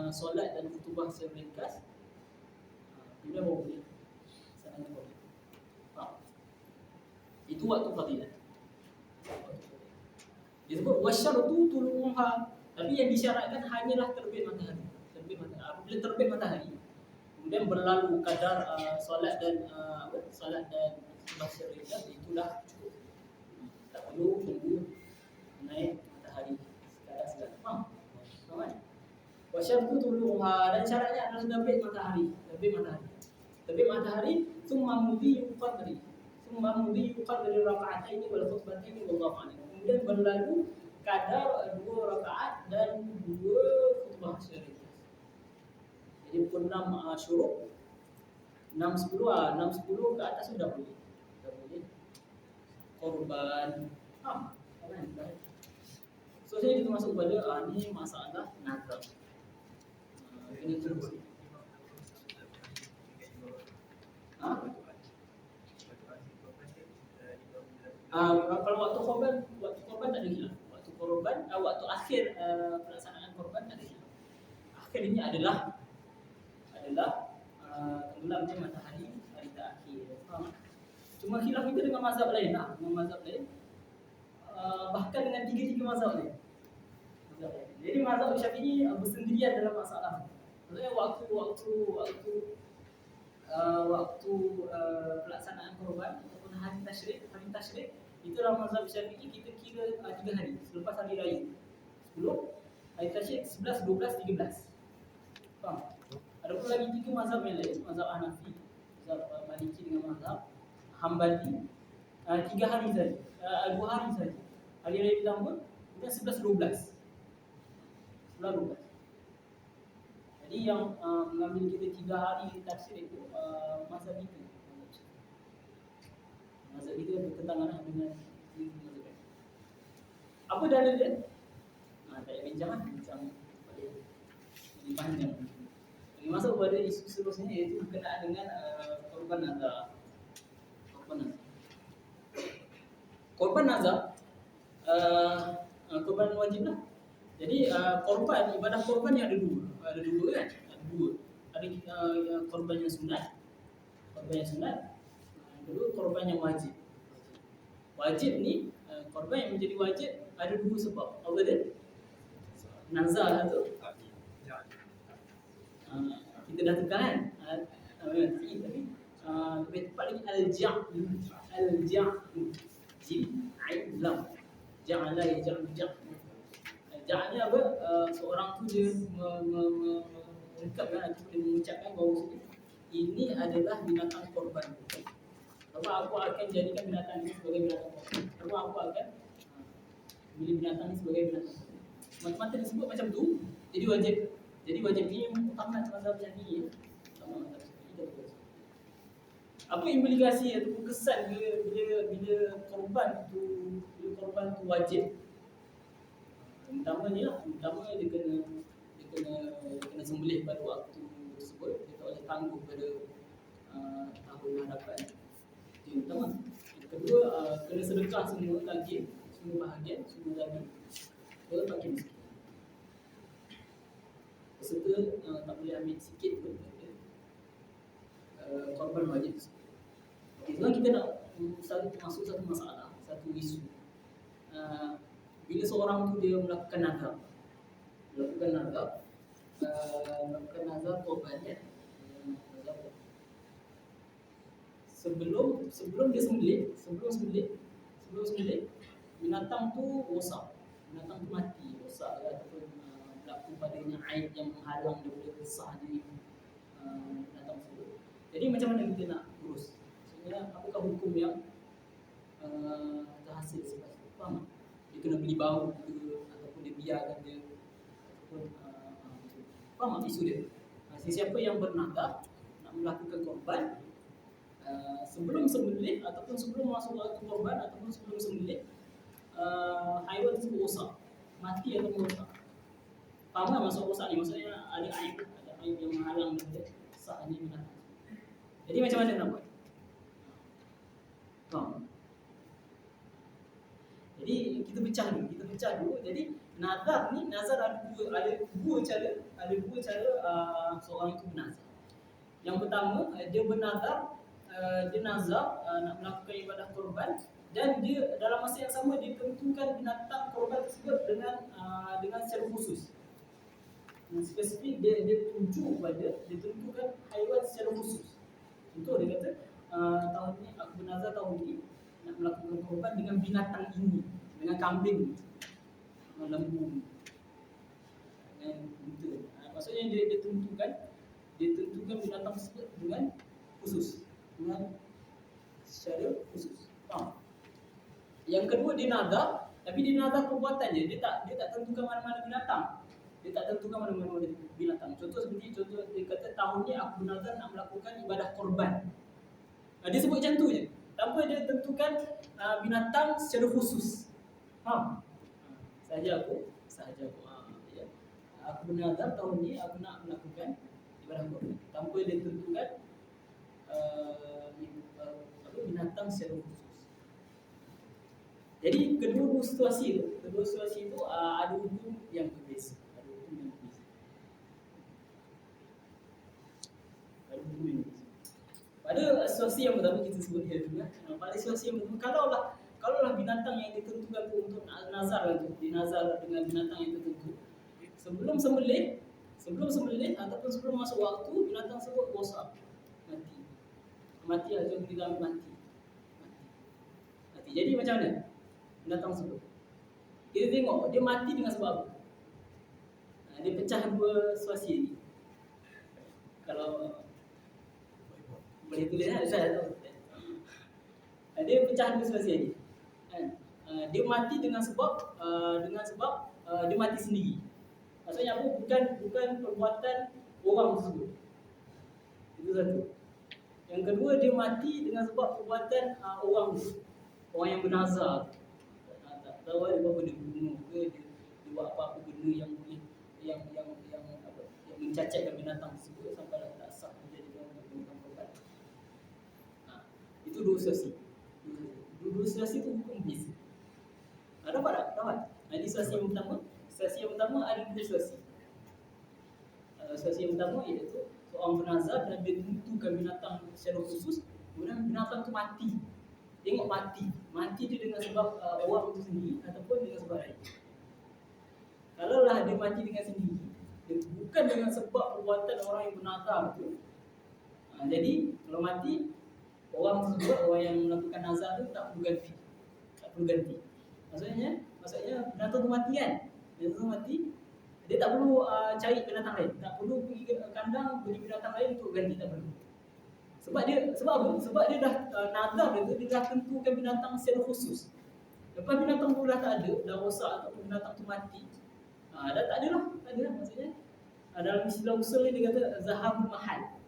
Speaker 2: solat dan khutbah secara ringkas, kemudian baru boleh laksanakan korban. Itu waktu fadilat. Disebut wasyartu tuluha, tapi yang disyaratkan hanyalah terbit matahari. Apabila terbit matahari, kemudian berlalu kadar solat dan khutbah secara ringkas, itulah cukup. Tak perlu tunggu naik matahari sekadar segala. Faham kan? Wasyartu tuluha, dan syaratnya adalah terbit matahari, summa mudhi'u qadri raka'ataini wal khutbataini wallahu a'lam. Kemudian berlalu kadar 2 rakaat dan 2 khutbah secara ringkas. Jadi pukul 6 syuruk, 6.10 ke atas sudah boleh korban. Kan? So saya kita masuk kepada ni masalah nazar. Ini terus. Kalau waktu korban tak ada khilaf. Waktu akhir pelaksanaan korban tak ada khilaf. Akhirnya adalah tenggelamnya matahari hari terakhir. Cuma khilaf kita dengan mazhab lain lah. Bahkan dengan tiga mazhab lain. Jadi mazhab Syafi'i bersendirian dalam masalah. Maksudnya waktu pelaksanaan korban ataupun hari tashrik, itu dalam mazhab Syafi'i kita kira 3 hari selepas hari raya. 10 hari tashrik, 11, 12, 13. Faham? Ada pun lagi 3 mazhab yang lain, mazhab Hanafi, mazhab Maliki dengan mazhab Hambali, 3 hari saja, 2 hari saja. Hari raya pertama, kemudian 11, 12. Jadi yang mengambil kita 3 hari tafsir itu mazhab itu. Mazhab itu bertentangan dengan mazhab. Apa dalil dia? Tak payah bincang lebih panjang. Ini masuk pada isu seterusnya, iaitu berkenaan dengan korban nazar. Korban nazar, korban wajib lah. Jadi korban, ibadah korban yang ada dua kan? Ada korban yang sunat, kedua korban yang wajib. Wajib ni, korban yang menjadi wajib ada 2 sebab. Apa dia? Nazar tu. Kita dah tukar kan? Tapi lebih tepat lagi al-ja'lu. Ain lam. Ja'ala yaj'al. Ja'al ni apa? Seorang tu dia mengungkapkan ataupun mengucapkan bahawa ini adalah binatang korban. Lalu aku akan jadikan binatang ini sebagai binatang korban. Lalu aku akan pilih binatang ini sebagai binatang korban. Mata-mata disebut macam tu, jadi wajib. Jadi wajib ni utama mazhab Syafi'i. Apa implikasi atau kesan bila korban tu wajib? Pertama dia kena kena sembelih pada waktu tersebut, dia tak boleh tangguh pada tahun hadapan. Itu yang pertama. Yang kedua, kena sedekah semua daging, semua bahagian, semua daging ke fakir miskin. Peserta tak boleh ambil sikit pun korban wajib. Okay, sekarang kita nak masuk satu masalah, satu isu. Bila seorang tu dia melakukan nazar, melakukan nazar korban ya. Sebelum dia sembelih, binatang tu rosak, binatang tu mati, rosak ataupun berlaku padanya aib yang menghalang daripada sahnya binatang tersebut. Jadi macam mana kita nak urus? Sebenarnya apakah hukum yang terhasil selepas itu? Faham? Dia kena beli baru ke, ataupun dia biarkan dia, ataupun faham isu dia? Sesiapa yang bernazar nak melakukan korban sebelum sembelih ataupun sebelum masuk waktu korban ataupun sebelum sembelih, haiwan tersebut rosak, mati ataupun rosak. Faham tak maksud rosak ni? Maksudnya ada aib yang menghalang daripada sahnya binatang. Jadi macam mana nak buat? Faham? Jadi kita pecah dulu. Jadi nazar ada dua cara seorang itu bernazar. Yang pertama, dia bernazar, nak melakukan ibadah korban, dan dia dalam masa yang sama dia tentukan binatang korban tersebut dengan secara khusus. Spesifik dia tentukan haiwan secara khusus. Contoh dia kata tahun ni aku bernazar, tahun ni nak melakukan korban dengan binatang ini, dengan kambing, dengan lembu, dengan unta. Maksudnya dia tentukan binatang tersebut dengan khusus, dengan secara khusus. Faham? Yang kedua, dia nazar, tapi dia nazar perbuatan je. Dia tak tentukan mana-mana binatang. Contoh dia kata tahun ni aku bernazar nak melakukan ibadah korban. Dia sebut macam tu je, tanpa dia tentukan binatang secara khusus. Faham? Sahaja aku ya. Aku bernazar tahun ni aku nak melakukan ibadah korban, tanpa dia tentukan binatang secara khusus. Jadi kedua situasi itu ada hukum yang berbeza. Pada situasi yang pertama kita sebut dia dulu. Pada situasi yang pertama, kalaulah binatang yang ditentukan untuk nazar itu dinazar dengan binatang yang tertentu, sebelum sembelih ataupun sebelum masuk waktu, binatang tersebut rosak, mati atau tidak mati. Jadi macam mana binatang tersebut? Kita tengok dia mati dengan sebab apa. Dia pecah dua situasi ni. Kalau boleh tulis saya tahu. Dia pecah dua situasi ni. Dia mati dengan sebab dia mati sendiri. Maksudnya apa? Bukan perbuatan orang tersebut. Itu satu. Yang kedua, dia mati dengan sebab perbuatan orang yang bernazar. Tak tahu dia buat benda bunuh ke, dia buat apa-apa benda yang boleh yang mencacatkan binatang tersebut sampai tak sah menjadi binatang korban. Itu dua situasi. Dua situasi itu hukum beza. Dapat tak? Dapat. Jadi situasi yang pertama ada dua situasi. Situasi yang pertama iaitu seorang bernazar dan dia tentukan binatang secara khusus, kemudian binatang itu mati. Tengok mati dia dengan sebab orang itu sendiri ataupun dengan sebab lain. Kalaulah dia mati dengan sendiri, dia bukan dengan sebab perbuatan orang yang bernazar itu. Jadi kalau mati, orang yang melakukan nazar itu tak perlu ganti. Maksudnya binatang itu mati kan? Binatang itu mati, dia tak perlu cari binatang lain, tak perlu pergi ke kandang beli binatang lain untuk ganti, tak perlu. Sebab apa? Sebab dia dah nazar dia dah tentukan binatang secara khusus. Lepas binatang tu dah tak ada, dah rosak ataupun binatang tu mati, dah tak ada lah. Maksudnya dalam istilah usul ni dia kata zahabul mahal.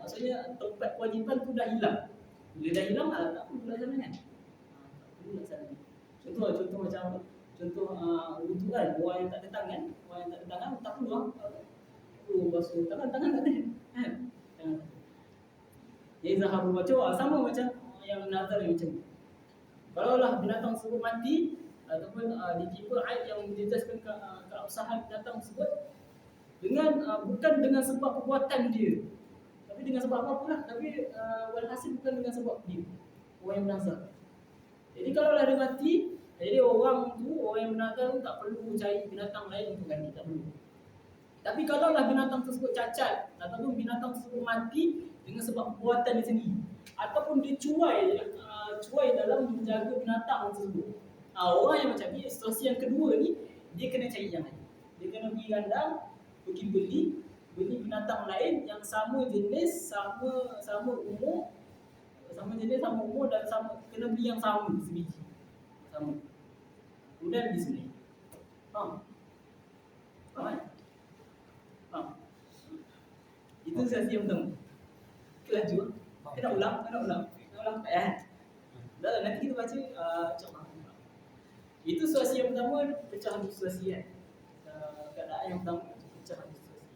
Speaker 2: Maksudnya tempat kewajipan tu dah hilang. Bila dah hilang tak perlu laksanakan. Contoh contoh wudhu kan, orang yang tak ada tangan, tak perlu perlu basuh tangan tak ada kan. Jadi zahabu baca sama macam yang nazar yang macam ni. Kalaulah binatang tersebut mati ataupun ditimpa aib yang menjejaskan keabsahan binatang tersebut dengan bukan dengan sebab perbuatan dia, tapi dengan sebab apa lah, tapi walhasil bukan dengan sebab dia, orang yang bernazar. Jadi kalaulah dia mati, jadi orang yang bernazar tu tak perlu cari binatang lain untuk ganti, tak perlu. Tapi kalaulah binatang tersebut cacat ataupun binatang tersebut mati dengan sebab perbuatan dia sendiri, ataupun dia cuai dalam menjaga binatang tersebut, orang yang macam ni, situasi yang kedua ni, dia kena cari yang lain. Dia kena pergi kandang, pergi beli binatang lain yang sama jenis, sama umur, dan kena beli yang sama sebiji, sama. Kemudian disembelih. Faham? Itu situasi yang pertama. Laju. Kena ulang. Dah, nanti kita baca contoh. Itu situasi yang pertama, pecah habis situasi kan. Keadaan yang pertama pecah habis situasi.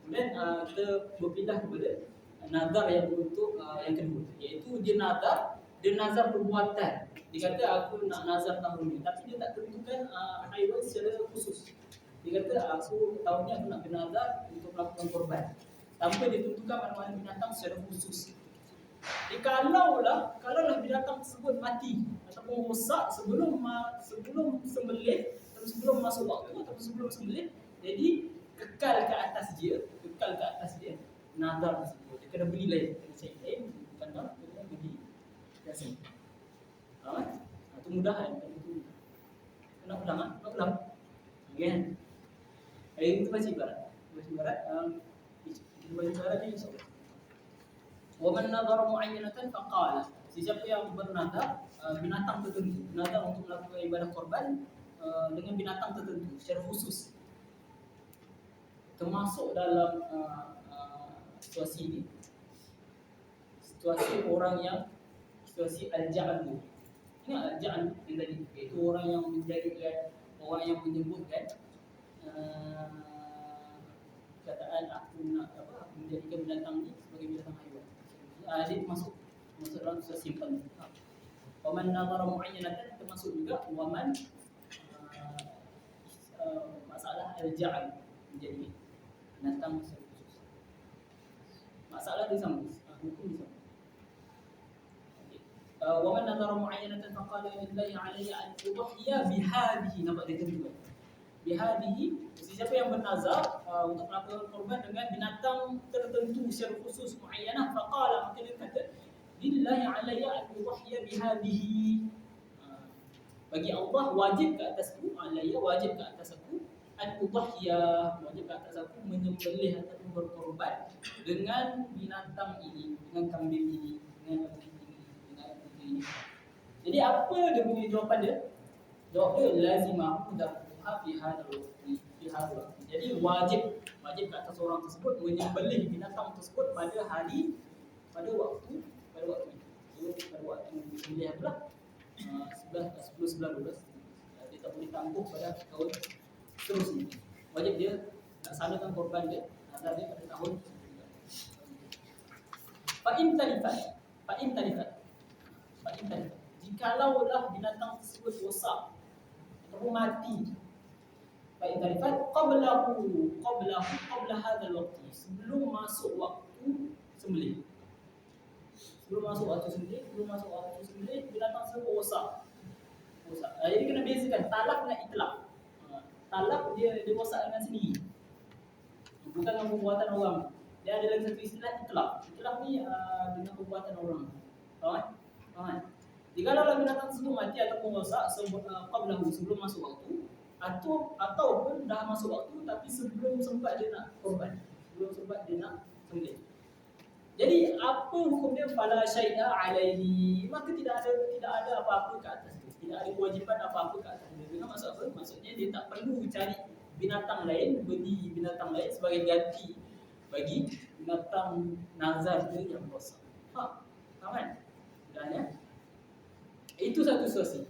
Speaker 2: Kemudian kita berpindah kepada nazar yang berbentuk yang kedua, iaitu dia nazar perbuatan. Dia kata aku nak nazar tahun ni, tapi dia tak tentukan haiwan secara khusus. Dia kata aku tahun ni aku nak bernazar untuk melakukan korban, tanpa ditentukan mana-mana binatang secara khusus. Jadi kalaulah binatang tersebut mati ataupun rosak sebelum sembelih, atau sebelum masuk waktu atau sebelum sembelih, jadi kekal ke atas dia nazar tersebut. Dia kena beli lain, kena cari lain, bukan kena beli biasa. Itu mudah kan? Kena ulang. Kan? Hari ini kita baca ibarat. Kita baca ibarat ni insya-Allah. Wa man nadhara mu'ayyanatan faqala. Siapa yang bernazar binatang tertentu, nazar untuk melakukan ibadah korban dengan binatang tertentu secara khusus, termasuk dalam situasi ini, situasi orang yang situasi al-ja'al. Ingat al-ja'al yang tadi, iaitu orang yang menyebutkan kataan aku nak menjadikan binatang ni sebagai binatang haiwan. Dia termasuk dalam situasi yang pertama. Waman nadhara mu'ayyanatan termasuk juga waman masalah al-ja'al menjadi binatang khusus. Masalah dia sama, hukum dia sama. Waman nadhara mu'ayyanatan faqala lillahi 'alayya an udhiya bihadhihi, nampak dia tentu. Bihadhihi, siapa yang bernazar untuk melakukan korban dengan binatang tertentu secara khusus muayyanah, faqala, maka dia kata lillahi 'alayya an udhiya bihadhihi, bagi Allah wajib ke atasku, alayya wajib ke atas aku, an udhiya wajib ke atas aku menyembelih ataupun berkorban dengan binatang ini, dengan kambing ini, dengan kambing ini, dengan kambing ini. Jadi apa dia punya jawapan dia? Jawab dia lazimah mudahha fi hadal waqti. Jadi wajib ke atas orang tersebut menyembelih binatang tersebut pada waktu sembelih adalah 10-11-12. Dia tak boleh tangguh pada tahun seterusnya. Wajib dia laksanakan korban dia, nazar dia pada tahun. Fa'in talifat. Jikalaulah binatang tersebut rosak ataupun mati, fa'in talifat qabla hadzal waqti, sebelum masuk waktu sembelih. Sebelum masuk waktu sembelih, binatang tersebut rosak. Jadi kena bezakan talak dengan itlaq. Talak dia rosak dengan sendiri, bukan dengan perbuatan orang. Dia ada lagi satu istilah itlaq. Itlaq ni dengan perbuatan orang. Faham? Jika binatang tersebut mati ataupun rosak sebelum masuk waktu, ataupun dah masuk waktu tapi sebelum sempat dia nak korban, sebelum sempat dia nak sembelih. Jadi apa hukum dia? Fala syai'a alaihi, maka tidak ada apa-apa ke atas dia, tidak ada kewajipan apa-apa ke atas dia. Dengan maksud apa? Maksudnya dia tak perlu cari binatang lain, beli binatang lain sebagai ganti bagi binatang nazar dia yang rosak. Faham kan? Dan ya, itu satu situasi.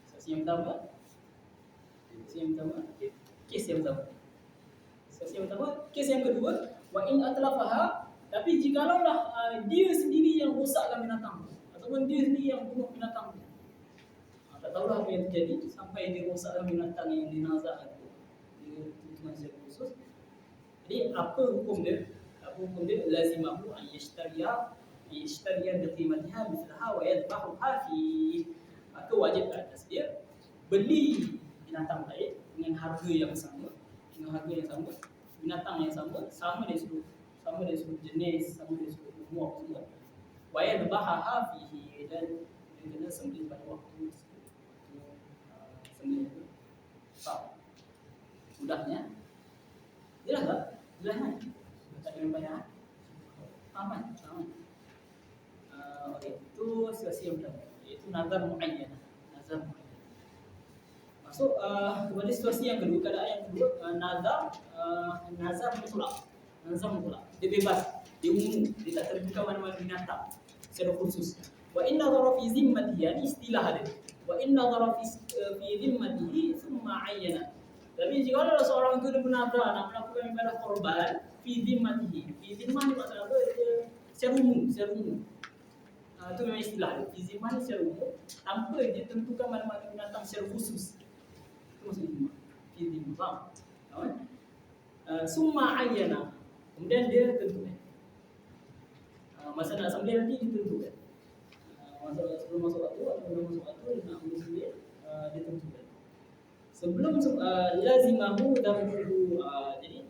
Speaker 2: Situasi yang pertama, Situasi yang pertama, kes yang pertama. Situasi yang pertama, kes yang kedua, wa in atlafaha, tapi jikalau dia sendiri yang rosakkan binatang tu, ataupun dia sendiri yang bunuh binatang tu. Tak tahulah apa yang terjadi sampai dia rosakkan binatang yang dinazak itu. Dia tujuan secara khusus. Jadi apa hukum dia? Apa hukum dia? Lazimahu an yashtariya bi qimatiha mithlaha wa yadhbahuha fi. Maka wajib atas dia beli binatang lain dengan harga yang sama, binatang yang sama dari sudut jenis, sama dari sudut umur semua. Wa yadhbahuha fihi, dan dia kena sembelih pada waktu tersebut. Sembelih itu faham? Mudahnya jelas tak? Jelas kan? Tak kena bayar. Faham kan? Okey, itu situasi yang pertama, iaitu nazar muayyan. Masuk kepada situasi yang kedua, keadaan yang kedua, nazar mutlak. Dia bebas, dia umum, dia tak terbuka mana-mana binatang secara khusus. Wa inna dhara fi zimmatihi, ini istilah dia. Wa inna dhara fi zimmatihi thumma ayyana. Tapi jika ada seorang itu dia bernazar nak melakukan ibadah korban fi zimmatihi. Fi zimmah ni maksud apa? Dia secara umum. Itu memang istilah dia. Fi zimmah ni secara umum, tanpa dia tentukan mana-mana binatang secara khusus. Itu maksud zimmah. Fi zimmah. Faham? Summa ayyana. Kemudian dia tentukan. Masa nak sembelih nanti ditentukan. Sebelum masuk waktu atau belum masuk waktu nak sembelih, dia tentukan. Sebelum lazimahu dhammuhu, jadi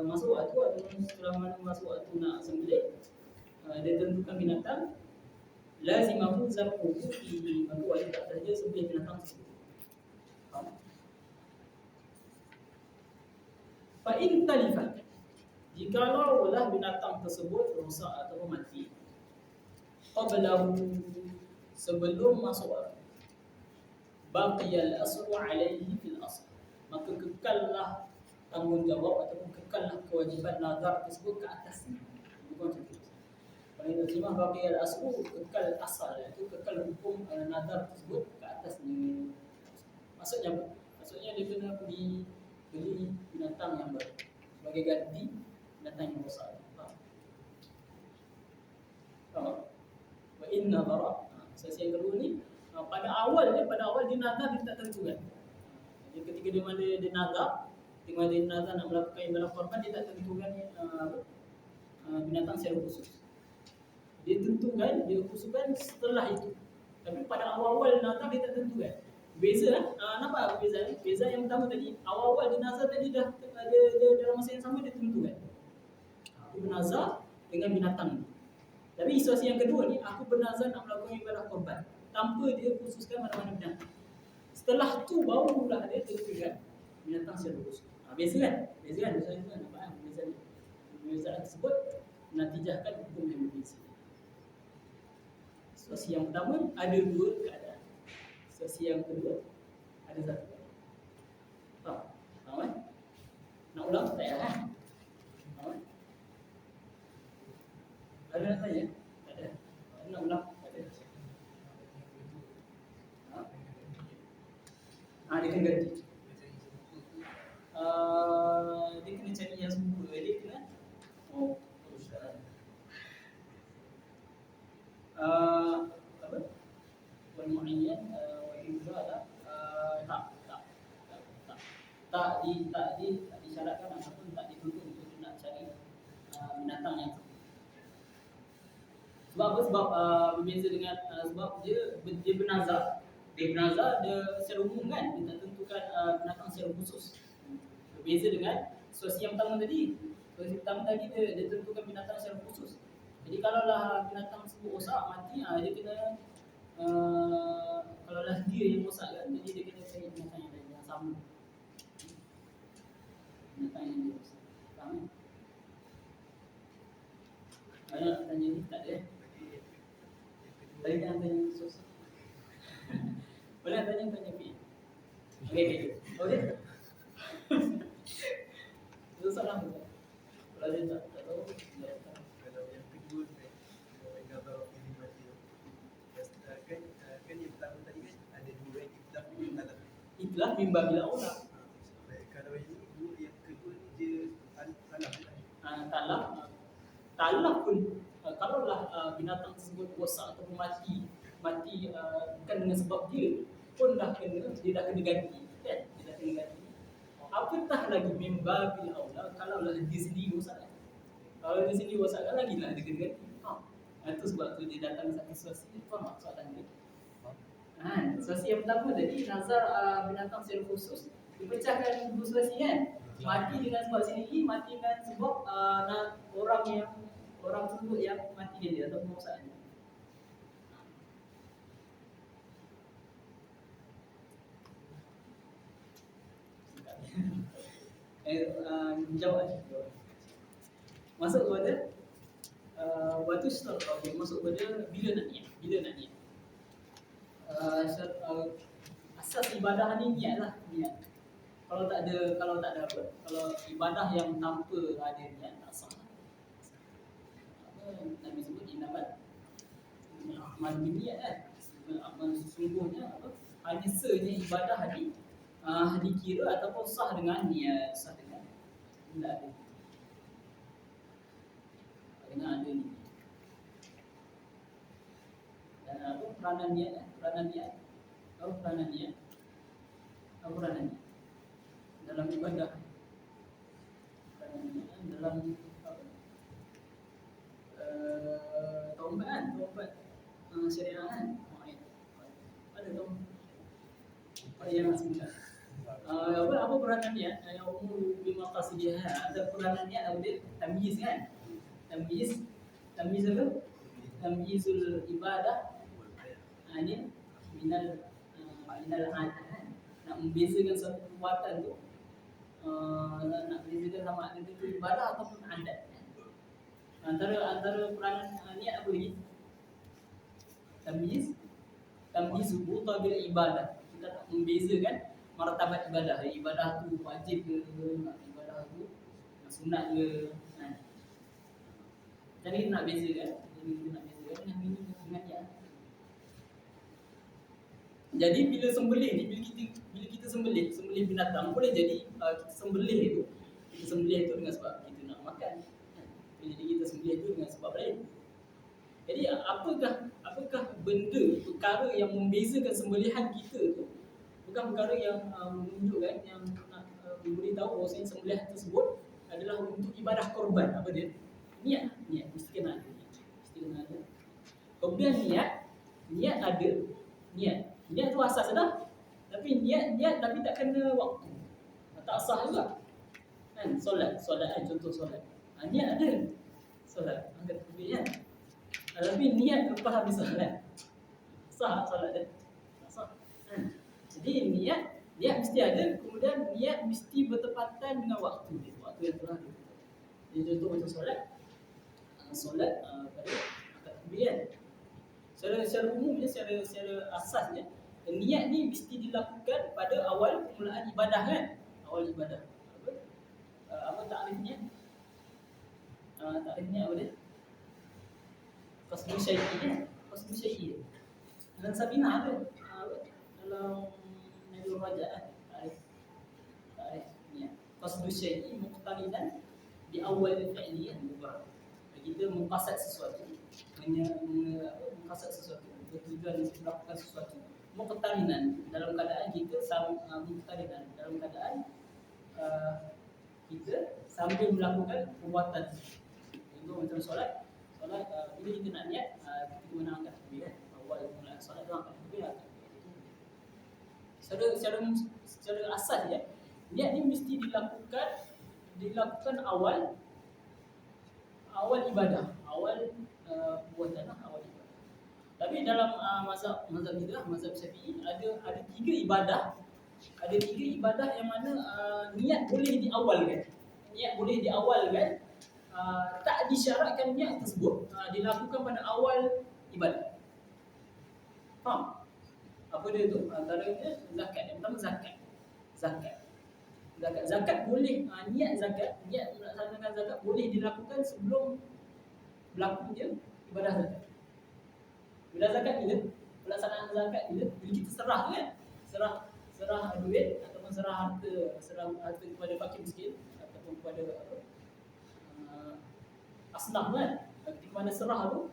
Speaker 2: masuk waktu atau setelah mana masuk waktu nak sembelih, dia tentukan binatang, lazimahu dhammuhu fihi, maka wajib atas dia sembelih binatang tersebut. Fa in talifat, jikalau lah binatang tersebut rosak atau mati, qablahu, sebelum masuk waktu, baqiyal aslu alaihi fil asl, maka kekallah tanggungjawab ataupun kekallah kewajiban nazar tersebut ke atasnya. Bukan macam tu. Kalau itu terjemah baqiyal aslu, kekal asal, iaitu kekal hukum nazar tersebut ke atasnya. Maksudnya apa? Maksudnya dia kena pergi beli binatang yang baru sebagai ganti binatang yang rosak. Faham? Wa inna dhara. Sesi yang kedua ni, pada awal dia nazar dia tak tentu kan. Jadi ketika dia nazar nak melakukan ibadah korban, dia tak tentukan binatang secara khusus. Dia tentukan, dia khususkan setelah itu. Tapi pada awal nazar dia tak tentukan. Beza nampak beza ni? Beza yang pertama tadi, awal dia nazar tadi dah dalam masa yang sama dia tentukan. Aku bernazar dengan binatang ni. Tapi situasi yang kedua ni, aku bernazar nak melakukan ibadah korban tanpa dia khususkan mana-mana binatang. Setelah tu barulah dia tentukan binatang secara khusus. Beza kan? Nampak kan? Perbezaan tersebut menatijahkan hukum yang berbeza. Situasi yang pertama ada dua keadaan. Situasi yang kedua ada satu keadaan. Faham kan? Nak ulang? Tak payah kan? Faham kan? Ada nak tanya? Tak ada. Nak ulang? Tak ada. Dia kena ganti. Dia kena cari yang serupa. Dia kena apa? Wal mu'ayyan wa ibada tak disyaratkan ataupun tak dituntut untuk nak cari binatang yang sebab apa? Sebab berbeza dengan sebab dia bernazar. Dia secara umum kan, dia tak tentukan binatang secara khusus. Berbeza dengan situasi yang pertama tadi. Situasi pertama tadi dia tentukan binatang secara khusus. Jadi kalau lah binatang tersebut rosak, mati, dia kena kalau lah dia yang rosak kan, jadi dia kena cari binatang yang lain yang sama. Binatang yang dia rosak. Faham? Ada nak tanya ni? Tak ada. Tadi jangan tanya khusus. Boleh tanya P. Okey. Itu salah tu. Kalau dia tak tahu,
Speaker 3: kalau yang kedua gambar ini mati kan yang pertama tadi kan ada dua itlaf dan talaf.
Speaker 2: Itlaf itulah mimba bila aula.
Speaker 3: Kalau yang kedua ni dia talaf lah.
Speaker 2: Talaf, talaf pun kalaulah binatang tersebut rosak ataupun mati bukan dengan sebab dia pun dia dah kena ganti kan, dia dah kena ganti. Apatah lagi mimba bil aula kalaulah dia sendiri rosak. Kalau dia sendiri rosak kan lagi lah dia kena ganti. Itu sebab tu dia datang satu situasi. Faham tak soalan dia? Situasi yang pertama tadi nazar binatang secara khusus dipecahkan dua situasi kan. Mati dengan sebab sendiri, mati dengan sebab orang tersebut yang mati dia atau merosakkan. Jawab. Masuk kepada waktu start problem, masuk kepada bila nak niat. Asas ibadah ni niat lah, niat. Kalau tak ada apa, kalau ibadah yang tanpa ada niat tak sah. Nabi sebut inamal amal niat kan. Amal sesungguhnya apa? Hanya sahnya ibadah dikira ataupun sah dengan niat, sah dengan bila ada. Dengan ada ni. Dan apa peranan niat? Apa peranan niat? Dalam ibadah. Peranan niat dalam apa? Taubat syariah kan. Ada taubat yang sebentar. Apa peranan niat? Yang umur bima qasidiyah. Ada peranan niat apa dia? Tamyiz kan? Tamyiz apa? Tamyizul ibadah ini minal adat kan. Nak membezakan satu perbuatan tu nak bezakan sama ada itu ibadah ataupun adat. Antara peranan niat apa lagi? Tamyiz buta bila ibadah. Kita nak membezakan martabat ibadah. Ibadah tu wajib ke, ibadah tu sunat ke. Jadi nak bezakan, dengan niat. Jadi bila sembelih ni, bila kita sembelih binatang, boleh jadi kita sembelih itu dengan sebab kita nak makan. Jadi kita sembelih itu dengan sebab lain. Jadi apakah benda perkara yang membezakan sembelihan kita tu, bukan perkara yang menunjukkan yang nak memberitahu bahawa sembelihan tersebut adalah untuk ibadah korban. Apa dia? Niat mesti kena ada. Kemudian niat ada. Niat tu asas dah. Tapi niat tapi tak kena waktu. Tak sah juga. Kan solat kan, contoh solat. Niat ada. Solat angkat takbir kan. Tapi niat lepas habis solat. Sah solat dia. Tak sah. Jadi niat mesti ada, kemudian niat mesti bertepatan dengan waktu yang telah ada. Jadi contoh macam solat pada angkat takbir kan. Secara umumnya, secara asasnya, niat ni mesti dilakukan pada awal permulaan ibadah kan. Awal ibadah. Apa takrifnya? Takrifnya apa dia? Qasdu syai'i kan? Qasdu syai'i. Dalam Sabina ada. Dalam Nabil Raja kan? Takrifnya. Qasdu syai'i muqtaridan di awal fi'li kan. Kita mengqasad sesuatu. Mengqasad sesuatu. Bertujuan melakukan sesuatu. Muqtarinan dalam keadaan kita muqtarinan dalam keadaan kita sambil melakukan perbuatan. Contoh macam solat bila kita nak niat kita kena angkat takbir kan. Awal mula solat tu angkat takbir. Secara asas ya, niat ni mesti dilakukan awal ibadah, awal perbuatan awal ibadah. Tapi dalam mazhab kita, mazhab Syafi'i ada tiga ibadah yang mana niat boleh diawalkan. Tak disyaratkan niat tersebut dilakukan pada awal ibadah. Faham? Apa dia tu? Antaranya zakat. Yang pertama zakat boleh niat melaksanakan zakat boleh dilakukan sebelum berlakunya ibadah zakat. Bila zakat bila pelaksanaan zakat bila kita serah kan? Serah serah duit ataupun serah harta kepada fakir miskin ataupun kepada asnaf kan. Ketika mana serah tu,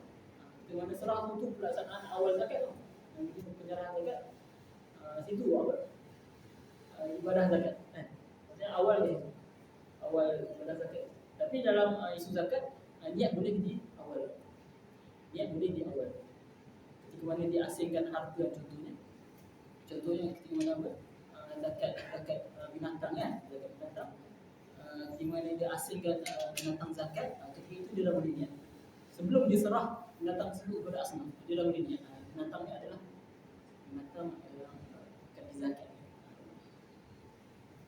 Speaker 2: tu pelaksanaan awal zakat tu. Yang itu penyerahan zakat. Situ apa? Ibadah zakat kan. Maksudnya awal dia. Awal ibadah zakat. Tapi dalam isu zakat, niat boleh di awal. Niat boleh di awal. Ketika mana dia asingkan harta contohnya. Contohnya ketika mana apa? Zakat binatang kan. Zakat binatang. Di mana dia asingkan binatang zakat, ketika itu dia dah boleh niat. Sebelum dia serah binatang tersebut kepada asnaf, dia dah boleh niat. Binatang ni adalah binatang yang akan dizakat.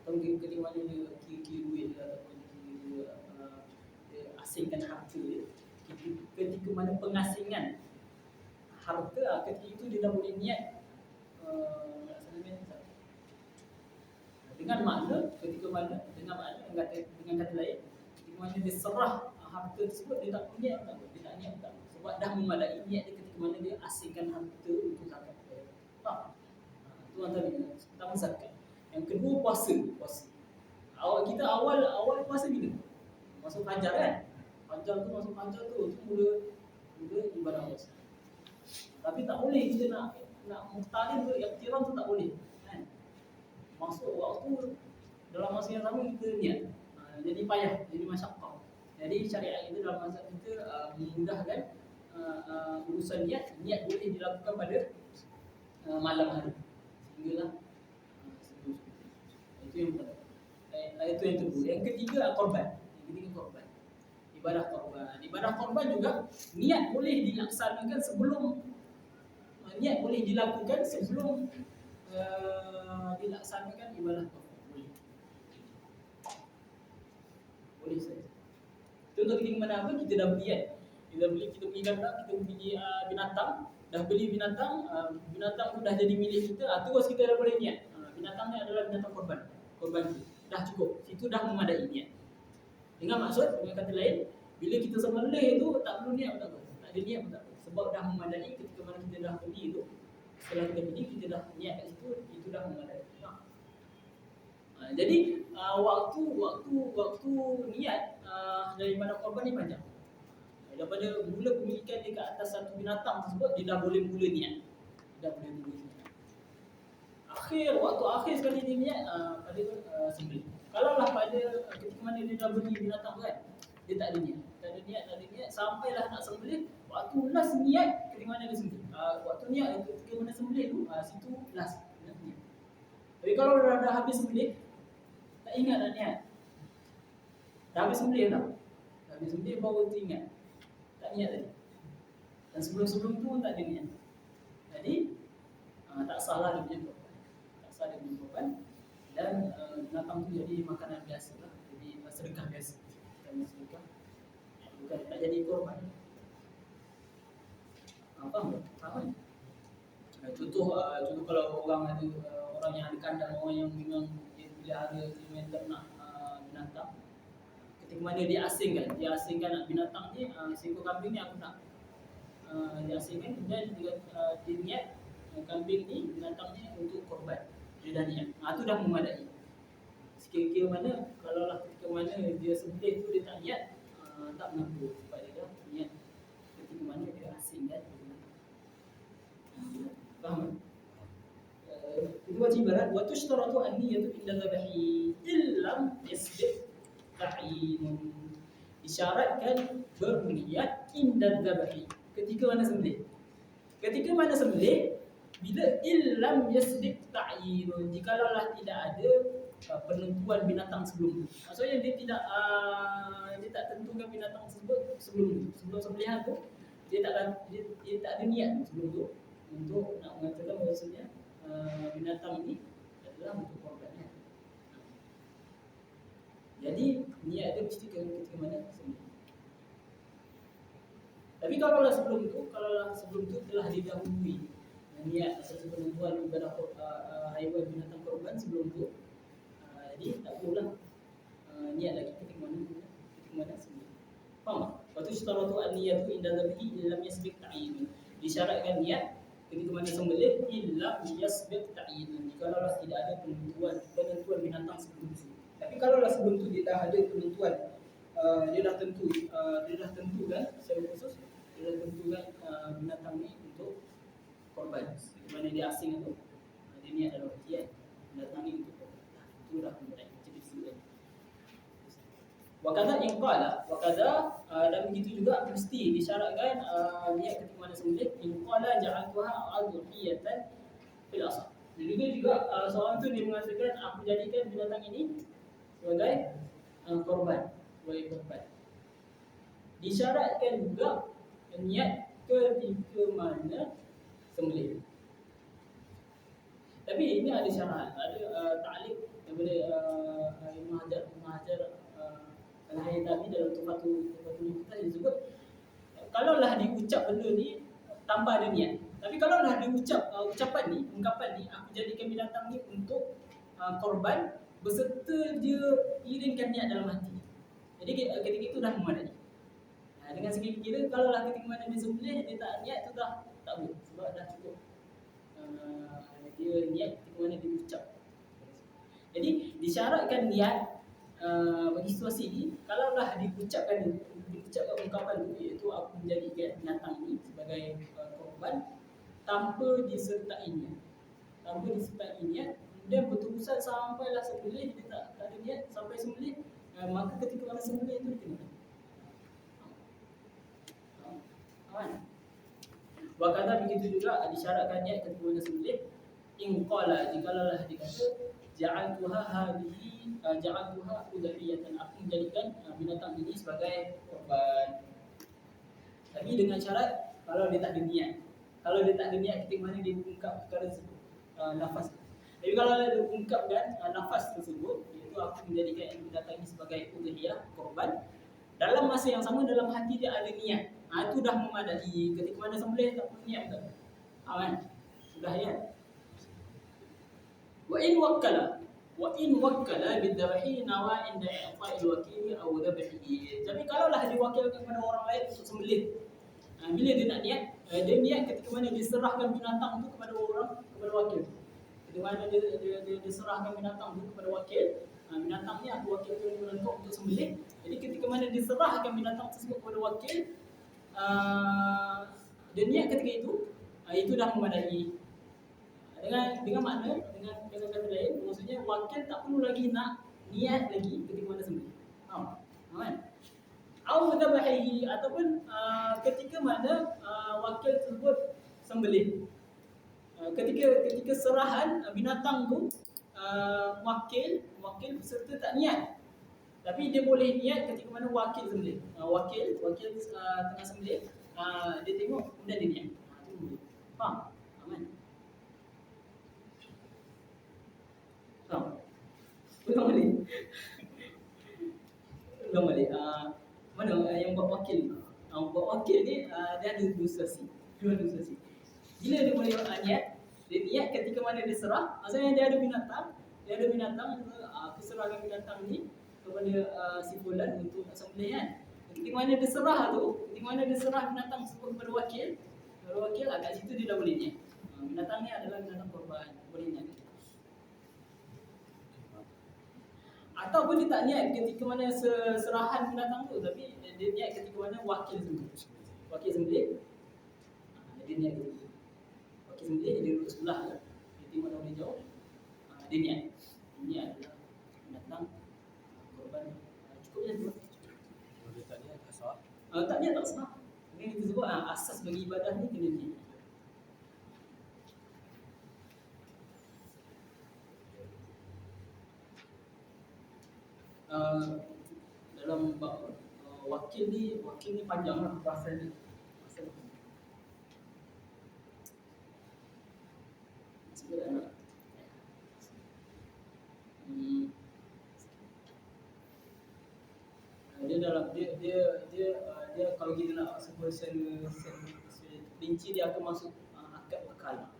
Speaker 2: Atau ketika mana dia kira-kira duit ataupun dia asingkan harta dia, ketika mana pengasingan harta, ketika itu dia dah boleh niat melaksanakan zakat. Dengan makna dengan kata lain, ketika mana dia serah harta tersebut, dia tak niat tak, dia tak niat tak, sebab dah memadai niat dia ketika mana dia asingkan harta untuk zakat. Itu antara pertama zakat. Yang kedua puasa. Awal puasa bila? Masuk fajar kan? Fajar tu mula ibadah puasa. Tapi tak boleh kita nak muhtalim tu, ikhtiram tu tak boleh. Kan? Masuk waktu dalam masa yang sama kita niat. Jadi payah, jadi masyaqqah. Jadi syariat kita dalam mazhab kita memudahkan urusan niat boleh dilakukan pada malam hari. Sehinggalah itu yang pertama. Itu yang kedua. Yang ketiga korban. Ibadah korban juga niat boleh dilaksanakan sebelum dilakukan sebelum dilaksanakan ibadah korban. Boleh saja. Contoh ketika mana apa kita dah beli kan. Kita beli gandang, kita beli binatang, dah beli binatang tu dah jadi milik kita, terus kita dah boleh niat. Binatang ni adalah binatang korban itu. Dah cukup. Situ dah memadai niat. Dengan maksud, dengan kata lain, bila kita sembelih tu tak perlu niat pun tak apa. Tak ada niat pun tak apa. Sebab dah memadai ketika mana kita dah beli tu. Setelah kita beli, kita dah niat kat situ, itu dah memadai. Jadi waktu niat daripada korban ni panjang. Daripada mula pemilikan dia ke atas satu binatang tersebut, dia dah boleh mula niat. Waktu akhir sekali dia niat pada sembelih. Kalau lah pada ketika mana dia dah beli binatang kan, dia tak ada niat, sampailah nak sembelih, waktu last niat ketika mana dia sembelih. Waktu niat ketika mana sembelih tu, situ last niat. Tapi kalau dah habis sembelih, tak ingat nak niat. Dah habis sembelih dah. Dah habis sembelih baru teringat. Tak niat tadi. Dan sebelum tu tak ada niat. Jadi tak salah dia punya korban. Dan binatang tu jadi makanan biasa lah. Jadi sedekah biasa. Sedekah. Bukan tak jadi korban. Faham? Contoh kalau orang yang ada kandang, orang yang memang dia pelihara, dia memang ternak binatang. Ketika mana dia asingkan binatang ni, seekor kambing ni aku nak. Dia asingkan, kemudian dia niat kambing ni, binatang ni untuk korban. Dia dah niat. Itu dah memadai. Sekira-kira mana, kalaulah ketika mana dia sembelih tu dia tak niat, tak mengapa sebab dia dah niat ketika mana dia asingkan. Faham? Itu wajib ibarat. Wa tushtaratu an-niyatu inda dzabahi illam yasbiq ta'yin. Disyaratkan berniat inda dzabahi ketika mana sembelih. Bila illam yasbiq ta'yin, jikalau tidak ada penentuan binatang sebelum itu. Maksudnya dia tak tentukan binatang tersebut sebelum sembelihan tu, dia tak ada niat sebelum tu untuk nak mengatakan bahawasanya binatang ini adalah untuk korbannya. Jadi niat dia mesti ketika mana sembelih. Tapi kalaulah sebelum tu telah didahului niat asal penentuan ibadah haiwan binatang korban sebelum tu, jadi tak perlulah niat lagi ketika mana sembelih. Faham? Waktu syaratu an-niyatu inda dzabihi illam yasbiq ta'yin. Disyaratkan niat ketika mana sembelih illa yasbiq ta'yin, kalaulah tidak ada penentuan binatang sebelum itu. Tapi kalaulah sebelum itu dia dah ada penentuan, dia dah tentukan secara khusus, dia dah tentukan binatang ni untuk korban. Di mana dia asing tu, dia niat dalam hati kan, binatang ni untuk korban. Itu dah mulai jadi silat. Wakadha inqala, wakadha dan begitu juga mesti disyaratkan niat ketika mana sembelih inqala ja'altuha adhiyatan fil asal. Juga seorang tu dia mengatakan aku jadikan binatang ini sebagai korban, sebagai korban. Disyaratkan juga niat ketika mana sembelih. Tapi ini ada syarat, ada ta'liq daripada Ibn Hajar Al-Haytami dalam Tuhfatul Muhtaz dia sebut kalaulah diucap benda ni tanpa ada niat. Tapi kalaulah diucap ucapan ni, ungkapan ni aku jadikan binatang ni untuk korban beserta dia iringkan niat dalam hati. Jadi ketika itu dah memadai. Dengan segi kira kalaulah ketika mana dia sembelih dia tak niat tu dah tak boleh sebab dah cukup dia niat ketika mana dia ucap. Jadi disyaratkan niat bagi situasi ini, kalaulah diucapkan ungkapan itu, iaitu aku menjadikan binatang ini sebagai korban tanpa disertai niat, kemudian berterusan sampailah sembelih dia tak ada niat sampai sembelih, maka ketika mana sembelih itu dikenakan. Wakadha begitu juga disyaratkan niat ketika mana sembelih inqala, jikalau dikata ja'altuha udhiyatan, aku menjadikan binatang ini sebagai korban. Tapi dengan syarat kalau dia tak ada niat. Kalau dia tak ada niat ketika mana dia ungkap perkara tersebut, lafaz. Tapi kalau dia ungkapkan lafaz tersebut, iaitu aku menjadikan binatang ini sebagai udhiyah, korban, dalam masa yang sama dalam hati dia ada niat, itu dah memadai. Ketika mana sembelih tak perlu niat tak? Kan? Sudah ya. Wa in wakkala bidhabahi nawa inda i'fa'il wakil aw dhabhihi. Jadi kalaulah diwakilkan kepada orang lain untuk sembelih, bila dia nak niat, dia niat ketika mana diserahkan binatang itu kepada wakil. Ketika mana dia serahkan binatang itu kepada wakil, binatang ni aku wakilkan kepada kau untuk sembelih. Jadi ketika mana diserahkan binatang tersebut kepada wakil, dia niat ketika itu dah memadai. Dengan makna, dengan kata lain, maksudnya wakil tak perlu lagi nak niat lagi ketika mana sembelih. Kan? Atau dzabahihi, ataupun ketika mana wakil tersebut sembelih. Ketika serahan binatang tu, wakil peserta tak niat. Tapi dia boleh niat ketika mana wakil sembelih. Wakil tengah sembelih, dia tengok kemudian dia niat. Itu boleh. Faham? Kan? Ulang balik. Mana yang buat wakil? Buat wakil ni dia ada dua situasi. Bila dia boleh niat, dia niat ketika mana dia serah. Maksudnya dia ada binatang, aku serahkan binatang ni kepada si fulan untuk sembelih kan. Ketika mana dia serah tu, ketika mana dia serah binatang tersebut kepada wakil, kat situ dia dah boleh niat. Binatang ni adalah binatang korban, boleh niat. Ataupun dia tak niat ketika mana serahan binatang tu, tapi dia niat ketika mana wakil sembelih. Dia niat ketika wakil sembelih, dia duduk sebelah je, dia tengok dari jauh, dia niat. Ini adalah binatang korban. Cukup je tu.
Speaker 1: Kalau dia tak niat tak sah.
Speaker 2: Tak niat tak sah. Ini kita sebut asas bagi ibadah ni kena niat. Dalam bab wakil ni panjang lah bahasan ni. Dia dalam dia kalau kita nak sebut rinci, dia akan masuk akad wakalah.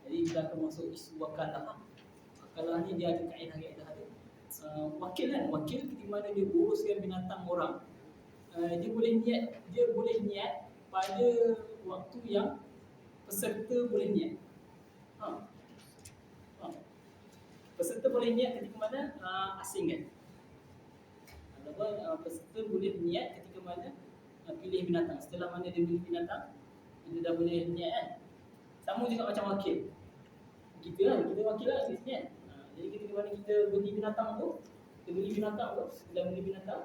Speaker 2: Jadi dia akan masuk isu wakalah. Wakalah ni dia ada kaedah-kaedah dia. Wakil ketika mana dia uruskan binatang orang, dia boleh niat pada waktu yang peserta boleh niat. Peserta boleh niat ketika mana asing kan. Peserta boleh niat ketika mana pilih binatang. Setelah mana dia pilih binatang, dia dah boleh niat kan. Sama juga macam wakil. Kita wakil lah di sini kan. Jadi ketika mana kita beli binatang tu, setelah beli binatang,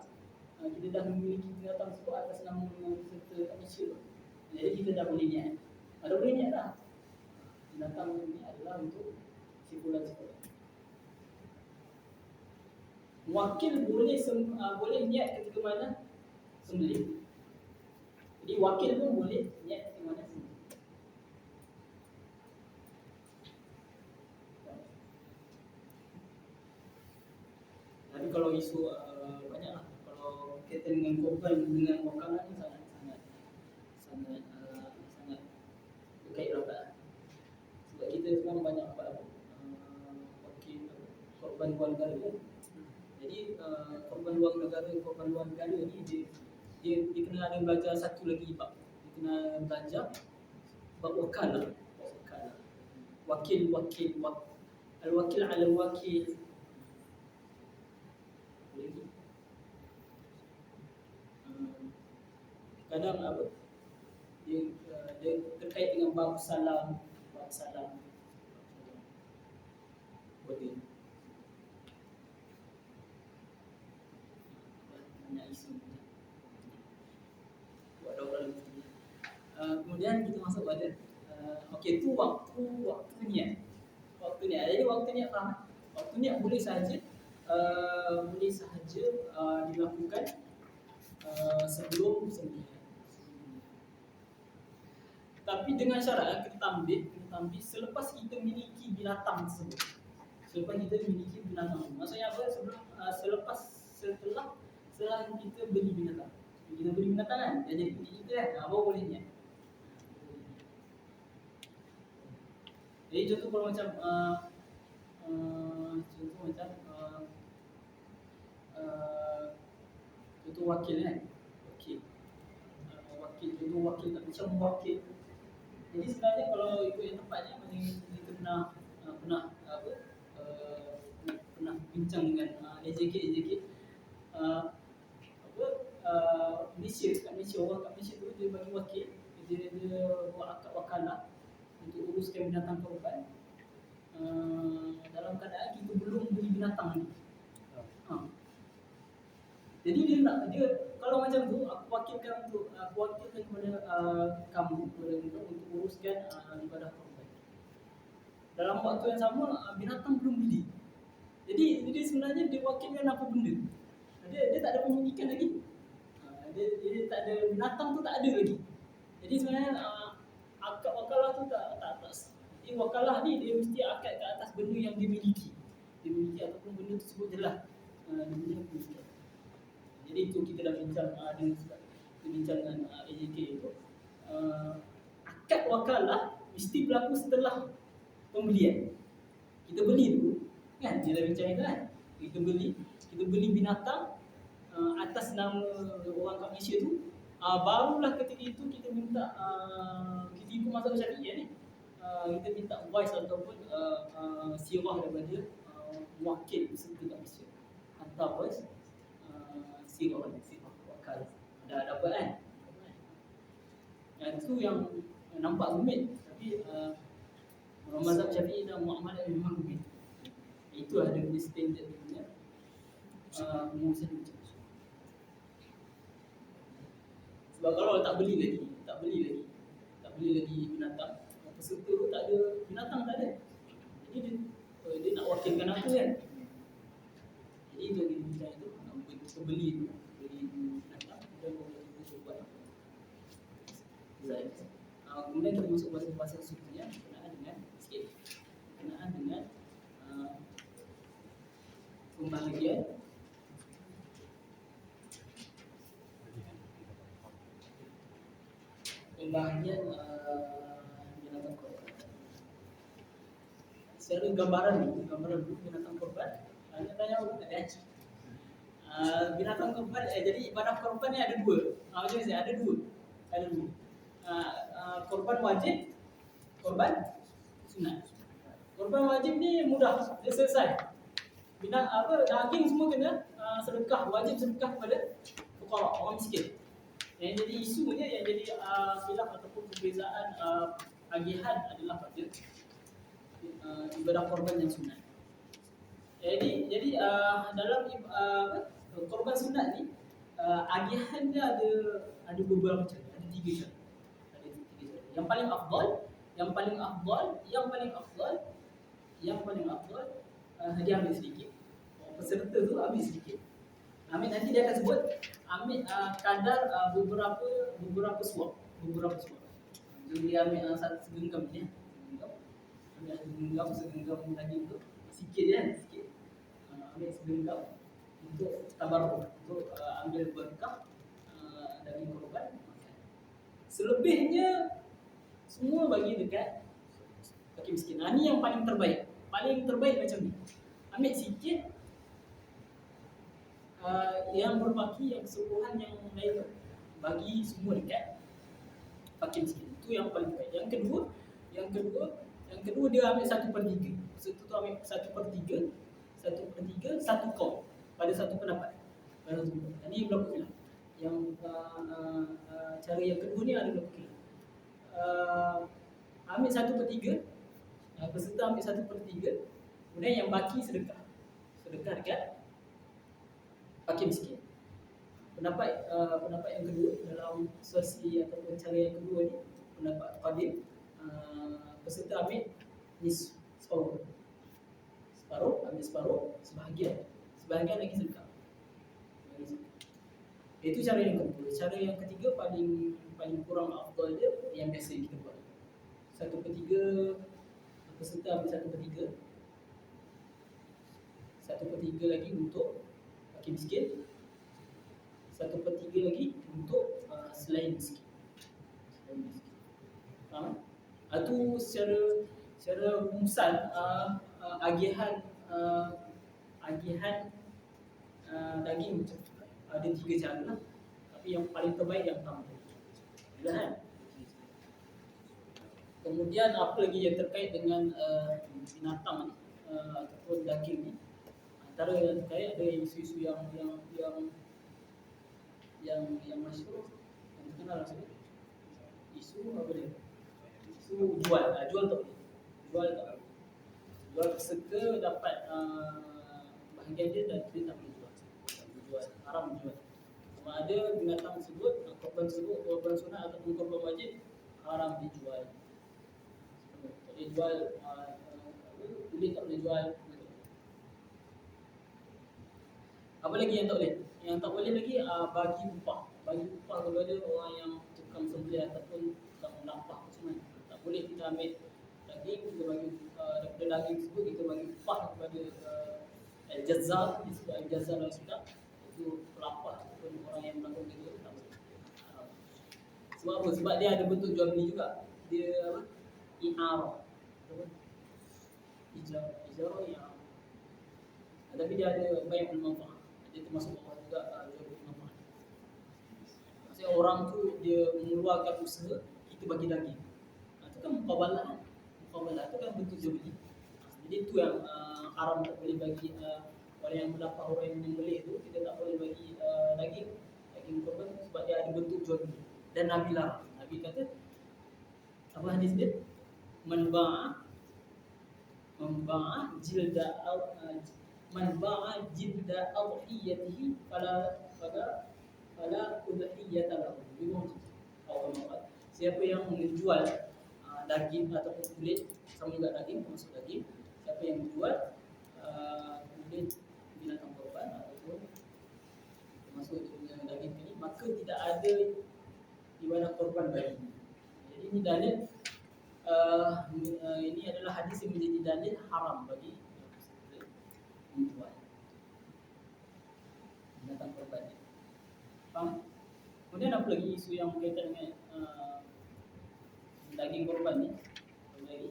Speaker 2: kita dah memiliki binatang tersebut atas nama peserta Malaysia. Jadi kita dah boleh niat. Dah boleh niat dah. Binatang ini adalah untuk sekolah. Wakil boleh niat ketika mana sembelih. Jadi wakil pun boleh niat ketika mana sembelih. Tapi kalau isu banyaklah. Kalau kaitan dengan korban dengan wakalah ni sangat berkait rapat. Sebab kita sekarang banyak wakil korban luar negara. Jadi korban luar negara ni dia kena ada belajar satu lagi bab. Dia kena belajar bab wakalah. Wakil al-wakil ala al-wakil. Kadang dia terkait dengan bab salam. Boleh. Banyak isu. Buat orang kemudian kita masuk pada okey, tu waktu niat. Jadi waktu niat faham? Waktu niat boleh sahaja dilakukan sebelum sembelih. Tapi dengan syarat kita ambil selepas kita memiliki binatang tersebut. Maksudnya apa? Setelah kita beli binatang. Kita beli binatang kan? Dia jadi punya kita kan? Baru boleh niat. Jadi contoh kalau macam contoh wakil kan? Wakil tak macam wakil. Jadi sebenarnya kalau ikut yang tepatnya macam kita pernah bincang dengan AJK Malaysia, kat Malaysia, orang kat Malaysia tu dia bagi wakil, dia buat akad wakalah untuk uruskan binatang korban dalam keadaan kita belum beli binatang ni. Jadi dia kalau macam tu aku wakilkan kepada kamu untuk uruskan ibadah korban. Dalam waktu yang sama binatang belum beli. Jadi sebenarnya dia wakilkan apa benda? Dia tak ada pemilikan lagi. Dia tak ada binatang tu, tak ada lagi. Jadi sebenarnya akad wakalah tu tak. Jadi wakalah ni dia mesti akad ke atas benda yang dia miliki. Dia miliki ataupun benda tersebut jelas dia miliki. Jadi itu kita dah bincang dengan AJK itu. Akad wakalah mesti berlaku setelah pembelian. Kita beli dulu kan, dia dah bincang itu kan. Kita beli binatang atas nama orang kat Malaysia tu, barulah ketika itu kita minta kita ikut mazhab Syafi'i ni. Kita minta voice ataupun sirah daripada wakil peserta kat Malaysia. Hantar voice sirah wakal. Dah dapat kan? Itu yang nampak rumit, tapi orang mazhab Syafi'i dan muamalat memang rumit. Itu ada standard dia. Pengurusan macam tu. Sebab kalau tak beli lagi binatang, peserta tu tak ada binatang, tak ada. Jadi dia nak wakilkan apa kan? Jadi itu yang kita bincang itu, beli binatang dan kita buat. Kemudian kita masuk bahasa sufinya berkenaan dengan pembahagian binatang korban. Secara gambaran binatang korban. Tanya apa tak ada? Binatang korban. Jadi ibadah korban ni ada dua. Macam saya ada dua. Korban wajib korban sunat. Korban wajib ni mudah, dia selesai. Daging semua kena sedekah, wajib sedekah kepada fuqara, orang miskin. Yang jadi isunya, yang jadi khilaf ataupun perbezaan agihan adalah pada ibadah korban yang sunat. Jadi dalam korban sunat ni agihan dia ada beberapa cara, ada 3 cara. Yang paling afdal dia ambil sedikit. Peserta tu ambil sedikit. Nanti dia akan sebut ambil kadar beberapa suap. Jadi dia ambil satu segenggam ni. Ambil segenggam daging tu sikit je kan, sikit. Ambil segenggam untuk tabarruk, untuk ambil berkah daging korban. Selebihnya semua bagi dekat fakir miskin. Ini yang paling terbaik. Macam ni. Ambil sikit, yang berbaki, yang keseluruhan yang lain bagi semua dekat fakir miskin. Itu yang paling baik. Yang kedua dia ambil 1/3. Peserta tu ambil 1/3, 1 kaum pada satu pendapat. Ini berlaku khilaf. Yang cara yang kedua ni ada berlaku khilaf. Ambil 1/3, peserta ambil 1/3, kemudian yang baki sedekah dekat fakir miskin. Pendapat yang kedua dalam sesi ataupun cara yang kedua ni, pendapat qadim, peserta ambil separuh, sebahagian lagi sedekah. Itu cara yang kedua. Cara yang ketiga paling kurang afdal dia, yang biasa kita buat. 1/3, peserta ambil 1/3, 1/3 lagi untuk fakir miskin, 1/3 lagi untuk selain miskin. Faham? Itu secara rumusan agihan daging ada 3 cara lah. Tapi yang paling terbaik yang pertama. Kan? Kemudian apa lagi yang terkait dengan binatang ni ataupun daging ni? Antara yang terkait ada isu-isu yang masyhur, yang terkenal lah. Isu apa dia? Isu jual tak boleh. Jual peserta dapat bahagian dia dan dia tak boleh jual. Haram jual. Sama ada binatang tersebut, korban sunat ataupun korban wajib, haram dijual. Tak boleh jual, boleh tak boleh jual. Apa lagi yang tak boleh? Yang tak boleh lagi bagi upah. Kalau ada orang yang tukang sembelih ataupun tukang melapah semua, tak boleh kita ambil daging, kita bagi daripada daging tersebut kita bagi upah kepada al-jazzal, disebut al-jazzal dalam Islam, itu pelapah ataupun orang yang melakukan itu tak boleh. Sebab apa? Sebab dia ada bentuk jual beli juga. Dia apa? I'arah. Ijarah yang tapi dia ada banyak manfaat. Dia termasuk orang juga jual beli manfaat. Maksudnya orang tu dia mengeluarkan usaha, kita bagi daging. Itu kan muqabalah. Muqabalah itu kan bentuk jual beli. Jadi itu yang haram, tak boleh bagi orang yang melapah, orang yang menyembelih tu, kita tak boleh bagi daging korban sebab dia ada bentuk jual beli. Dan Nabi larang. Nabi kata apa hadis dia? Man ba'a jilda adhiyatihi fala udhiyata lahu. Siapa yang menjual daging ataupun kulit, sama juga daging, termasuk daging, siapa yang menjual kulit binatang korban ataupun termasuk daging ini, maka tidak ada ibadah korban bagi. Jadi ini dalil, ini adalah hadis yang menjadi dalil haram bagi menjual binatang korban. Faham? Kemudian apa lagi isu yang berkaitan dengan daging korban ni? Lagi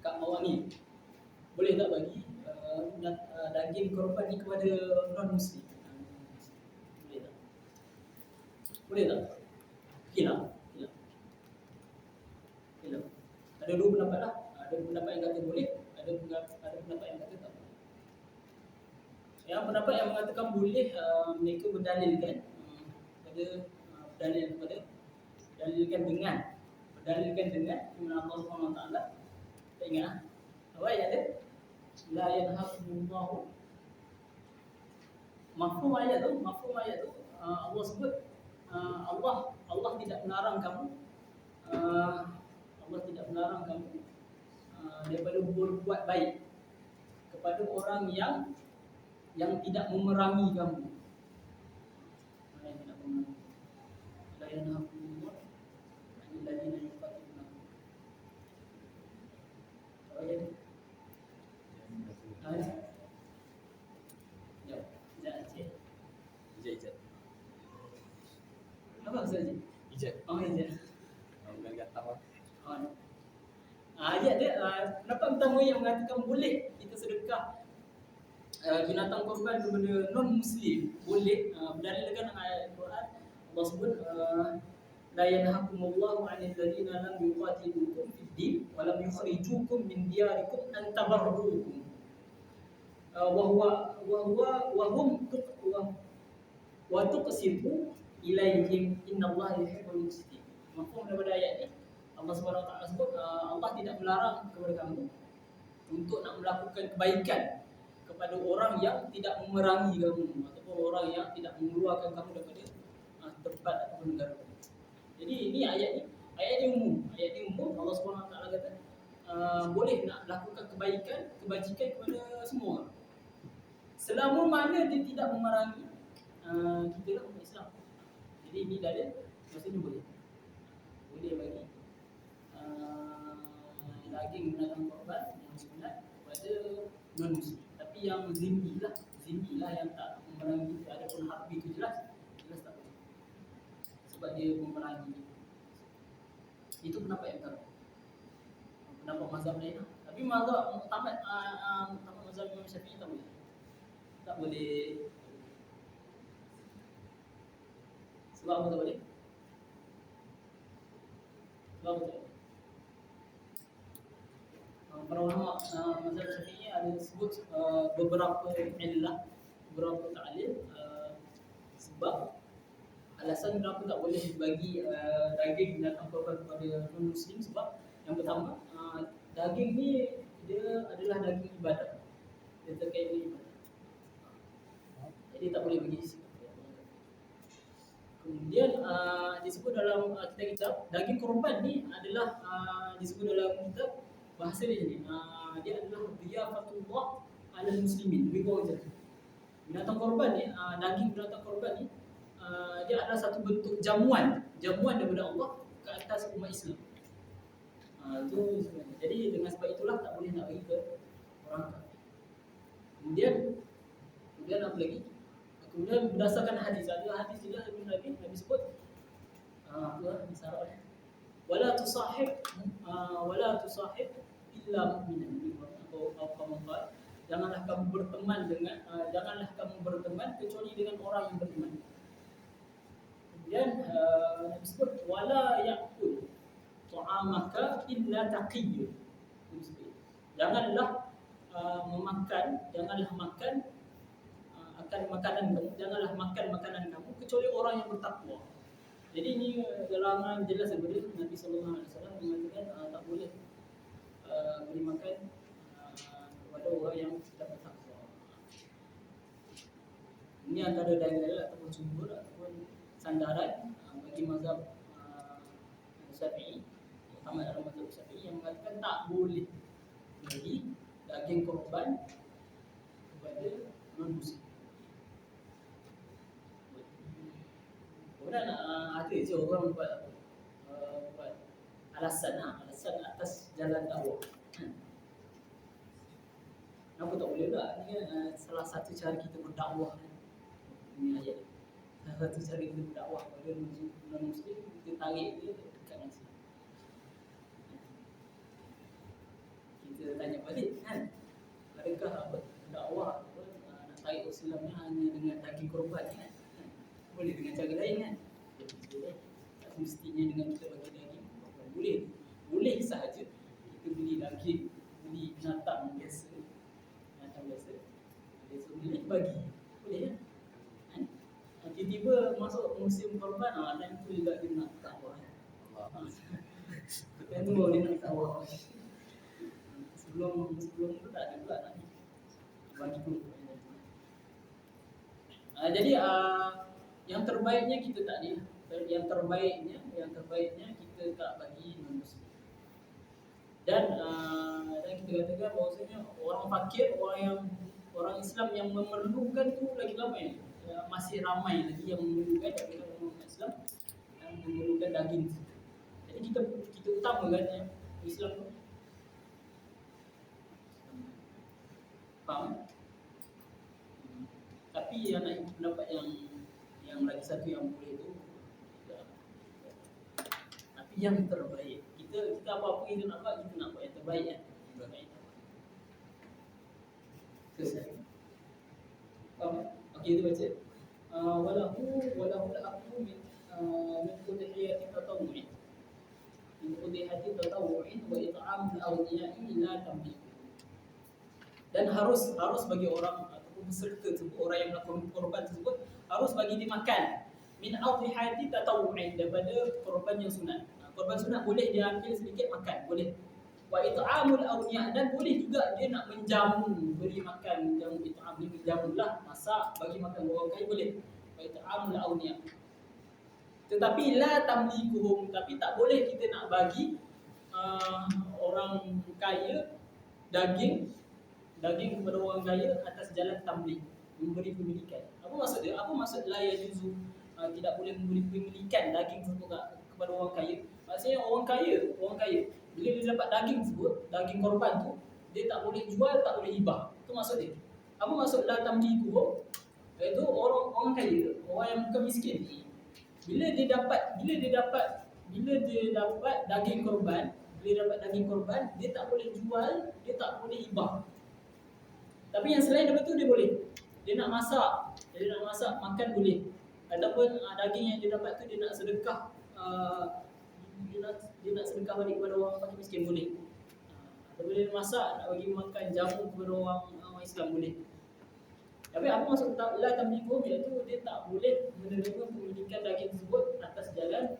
Speaker 2: Kak Mawar ni boleh tak bagi daging korban ni kepada non-Muslim? Boleh tak? Hilang. Ada dua pendapat lah. Ada pendapat yang kata boleh, ada pendapat yang kata tak boleh. Yang pendapat yang mengatakan boleh, mereka berdalilkan berdalilkan dengan firman Allah Subhanahu Wa Taala. Tak ingat lah. Apa ayat dia? La yanhakumullahu. Mafhum ayat tu, Allah sebut Allah tidak melarang kamu, Allah tidak melarang kamu daripada berbuat baik kepada orang yang tidak memerangi kamu. Mana yang tidak memerangi? La yanhakumullahu 'anil ladzina yuqatilunakum. Apa jadi?
Speaker 1: Ijat.
Speaker 2: Apa maksud Ijat?
Speaker 1: Ijat.
Speaker 2: Oh, Ijat.
Speaker 1: Bukan kata apa.
Speaker 2: Ayat dia, pendapat pertama yang mengatakan boleh kita sedekah binatang korban kepada non-Muslim, boleh, berdalilkan ayat Al-Quran. Allah sebut la yanhakumullahu 'anil ladzina lam yuqatilukum fid din wa lam yukhrijukum min diyarikum an tabarruhum wa tuqsitu ilaihim innallaha yuhibbul muqsitin. Mafhum daripada ayat ni, Allah Subhanahu Wa Taala sebut Allah tidak melarang kepada kamu untuk nak melakukan kebaikan kepada orang yang tidak memerangi kamu ataupun orang yang tidak mengeluarkan kamu daripada tempat ataupun negara. Jadi ini ayat ni umum. Allah Subhanahu Wa Taala kata boleh nak lakukan kebaikan, kebajikan kepada semua orang. Selama mana dia tidak memerangi kita lah umat Islam. Jadi ini dalil, maksudnya boleh bagi daging binatang korban yang sunat kepada non-Muslim. Tapi yang zimmi lah yang tak memerangi, adapun harbi itu jelas tak boleh. Sebab dia memerangi. Itu pendapat yang pertama. Pendapat mazhab lain lah. Tapi mazhab mazhab Imam Syafi'i tak boleh. Tak boleh. Sebab apa tak boleh? Sebab apa tak boleh? Para ulama mazhab Syafi'i ada sebut beberapa illah, beberapa ta'lil, sebab alasan kenapa tak boleh bagi daging binatang korban kepada non-Muslim. Sebab yang pertama, daging ni dia adalah daging ibadah, dia terkait dengan ibadah, jadi tak boleh bagi. Kemudian disebut dalam kitab-kitab, daging korban ni adalah disebut dalam kitab, bahasa dia ni, dia adalah diyafatullah alal muslimin. Lebih kurang macam tu. Binatang korban ni, daging binatang korban ni, dia adalah satu bentuk jamuan daripada Allah ke atas umat Islam. Itu sebenarnya. Jadi dengan sebab itulah tak boleh nak bagi ke orang kafir. Kemudian apa lagi? Kemudian berdasarkan hadis, ada hadis juga Nabi sebut hadis Arab, wala tusahib illa mu'minan, atau apa, janganlah kamu berteman kecuali dengan orang yang beriman. Kemudian Nabi sebut wala ya'kul ta'amaka illa taqiyyun. Janganlah makan makanan kamu kecuali orang yang bertakwa. Jadi ini larangan jelas daripada Nabi sallallahu alaihi wasallam mengatakan tak boleh beri makan kepada orang yang tidak bertakwa. Ini antara dalil ataupun sumber ataupun sandaran bagi mazhab Syafi'i, terutama dalam mazhab Syafi'i yang mengatakan tak boleh bagi daging korban kepada non-Muslim. Kemudian ada je orang buat alasan atas jalan dakwah. Kenapa tak boleh tak? Ini salah satu cara kita berdakwah. Ini ayat. Salah satu cara kita berdakwah kepada non-Muslim, kita tarik dia dekat Islam. Kita tanya balik kan, adakah dakwah nak tarik Islam ni hanya dengan daging korban kan? Boleh dengan cara lain kan? Tak semestinya dengan kita bagi daging korban. Boleh sahaja kita beli daging, beli binatang biasa, besok beli bagi, boleh kan? Kan? Tiba-tiba masuk musim korban, time tu juga dia nak tawa. Time tu dia nak tawa. Sebelum tu tak ada pula nak bagi pun. Jadi yang terbaiknya kita tak ni. Yang terbaiknya kita tak bagi non-Muslim. Dan kita katakan bahawasanya orang fakir, orang Islam yang memerlukan tu lagi ramai. Masih ramai lagi yang memerlukan daripada orang Islam yang memerlukan daging. Jadi kita utamakan Islam tu. Faham? Tapi yang nak pendapat yang lagi satu yang boleh tu, tapi yang terbaik. Kita apa-apa kita nak buat yang terbaik kan. Selesai. Faham? Okey, kita baca. Walahu al-aqlu min udhiyati tatawwu'in. Min udhiyati tatawwu'in wa it'amul awliya'i la tamlik. Dan harus bagi orang ataupun peserta tersebut, orang yang melakukan korban tersebut, harus bagi dia makan min udhiyati tatawwu'in, daripada korban yang sunat. Korban sunat boleh dia ambil sedikit makan, boleh. Wa it'amul awliya, dan boleh juga dia nak menjamu, beri makan, jamu it'am, dia menjamulah, masak bagi makan orang kaya boleh. Wa it'amul awliya. Tetapi la tamlikuhum, tapi tak boleh kita nak bagi orang kaya daging kepada orang kaya atas jalan tamlik, memberi pemilikan. Apa maksud dia? Apa maksud la yajuzu, tidak boleh memberi pemilikan daging tersebut kepada orang kaya? Maksudnya orang kaya bila dia dapat daging tersebut, daging korban tu, dia tak boleh jual, tak boleh hibah. Itu maksud dia. Apa maksud la tamliku? Iaitu orang kaya, orang yang bukan miskin. Bila dia dapat daging korban, dia tak boleh jual, dia tak boleh hibah. Tapi yang selain daripada tu dia boleh. Dia nak masak makan boleh. Ataupun daging yang dia dapat tu dia nak sedekah, dia nak sedekah balik kepada orang fakir miskin boleh. Ataupun dia masak nak bagi makan jamu kepada orang Islam boleh. Tapi apa maksud la tamliku, iaitu dia tak boleh menerima pemilikan daging tersebut atas jalan,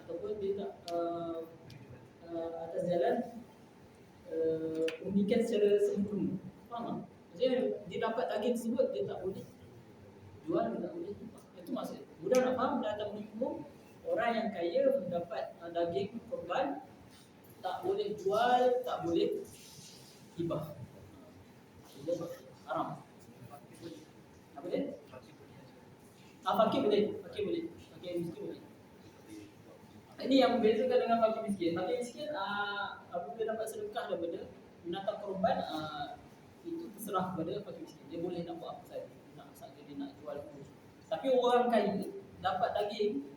Speaker 2: ataupun dia tak atas jalan pemilikan secara sempurna. Faham tak? Maksudnya dia dapat daging tersebut, dia tak boleh jual, dia tak boleh hibah. Itu maksud. Mudah nak faham? La tamliku, orang yang kaya mendapat daging korban, tak boleh jual, tak boleh hibah. Haram. Apa dia? Fakir boleh. Fakir miskin boleh. Ini yang membezakan dengan fakir miskin. Fakir miskin apabila dapat sedekah daripada binatang korban, itu terserah kepada fakir miskin. Dia boleh nak buat apa saja. Nak masak dia nak jual pun. Tapi orang kaya dapat daging,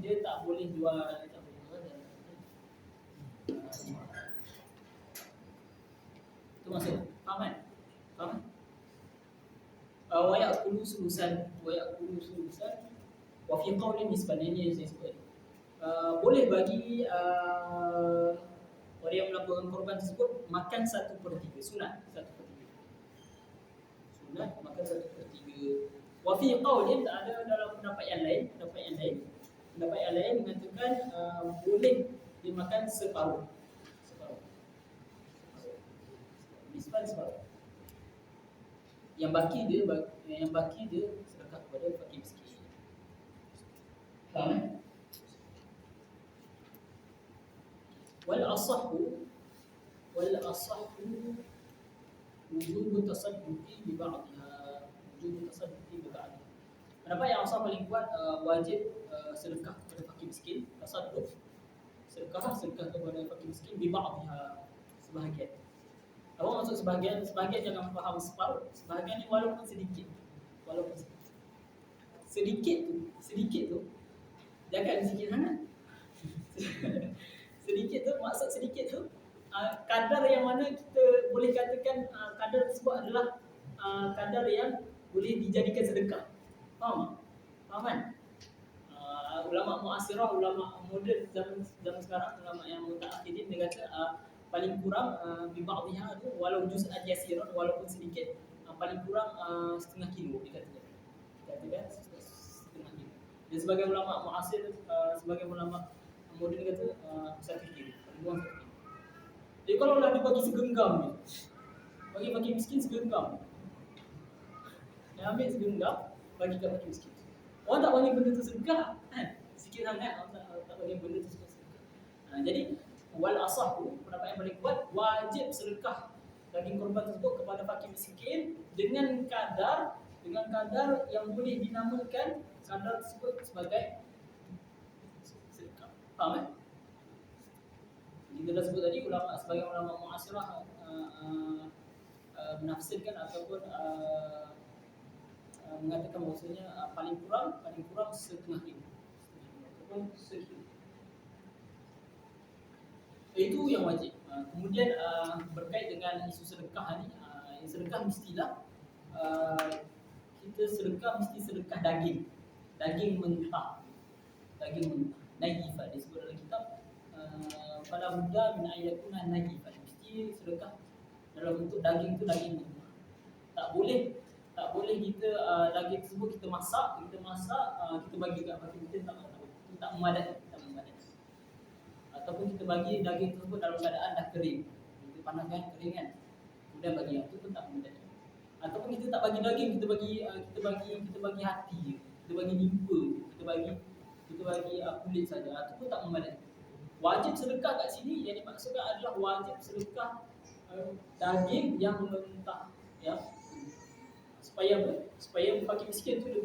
Speaker 2: dia tak boleh jual, tak boleh jual. Itu maksud. Faham kan? Faham? Wa ya'kulu sulusan wa fi qawlin nisban, ini yang saya sebut. Boleh bagi orang yang melakukan korban tersebut makan 1/3, sunat 1/3. Sunat makan 1/3. Wa fi qawlin, ada dalam pendapat yang lain mengatakan boleh dimakan separuh. Nisban separuh. Yang baki dia sedekah kepada fakir miskin. Faham? Wal asahhu wujubu tasadduqi bi ba'dha. Pendapat yang asal paling kuat, wajib sedekah kepada fakir miskin, tasadduq, sedekah kepada fakir miskin bi ba'dha, sebahagian. Apa maksud sebahagian? Sebahagian jangan faham separuh. Sebahagian ni walaupun sedikit. Sedikit tu jangan sikit sangat. Sedikit tu, maksud sedikit tu kadar yang mana kita boleh katakan kadar tersebut adalah kadar yang boleh dijadikan sedekah. Faham kan? Ulama muasirah, ulama moden zaman sekarang, ulama yang mutaakhidin, dia kata paling kurang bibadhiha tu walau juz'an yasiran, walaupun sedikit, paling kurang setengah kilo dikatakan setengah kilo. Dan sebagai ulama muasir, sebagai ulama moden kata 1 kilo, paling kurang 1 kilo. Jadi kalau lah dibagi segenggam ni, bagi fakir miskin segenggam, yang ambil segenggam bagi kat fakir miskin. Orang tak bagi benda tu sedekah kan, sikit sangat orang tak bagi benda tu sedekah. Jadi wal asahu, pendapat yang paling kuat, wajib sedekah daging korban tersebut kepada fakir miskin dengan kadar yang boleh dinamakan kadar tersebut sebagai sedekah. Faham? Kita dah sebut tadi, sebagai ulama muasirah menafsirkan ataupun mengatakan bahawasanya paling kurang setengah kilo ataupun sekilo. Itu yang wajib. Kemudian berkait dengan isu sedekah ni, sedekah mestilah kita mesti sedekah daging mentah, naifah disebut dalam kitab pada Buddha min ayatuna naifah, mesti sedekah dalam bentuk daging tu daging mentah. Tak boleh kita daging tersebut kita masak kita bagi kat fakir miskin, tak memadai. Ataupun kita bagi daging tersebut dalam keadaan dah kering, kita panaskan kering kan, kemudian bagi yang tu pun tak memadai. Ataupun kita tak bagi daging, kita bagi hati, kita bagi limpa, kita bagi kulit saja, itu pun tak memadai. Wajib sedekah kat sini yang dimaksudkan adalah wajib sedekah daging yang mentah, ya. Supaya apa? Supaya fakir miskin tu dia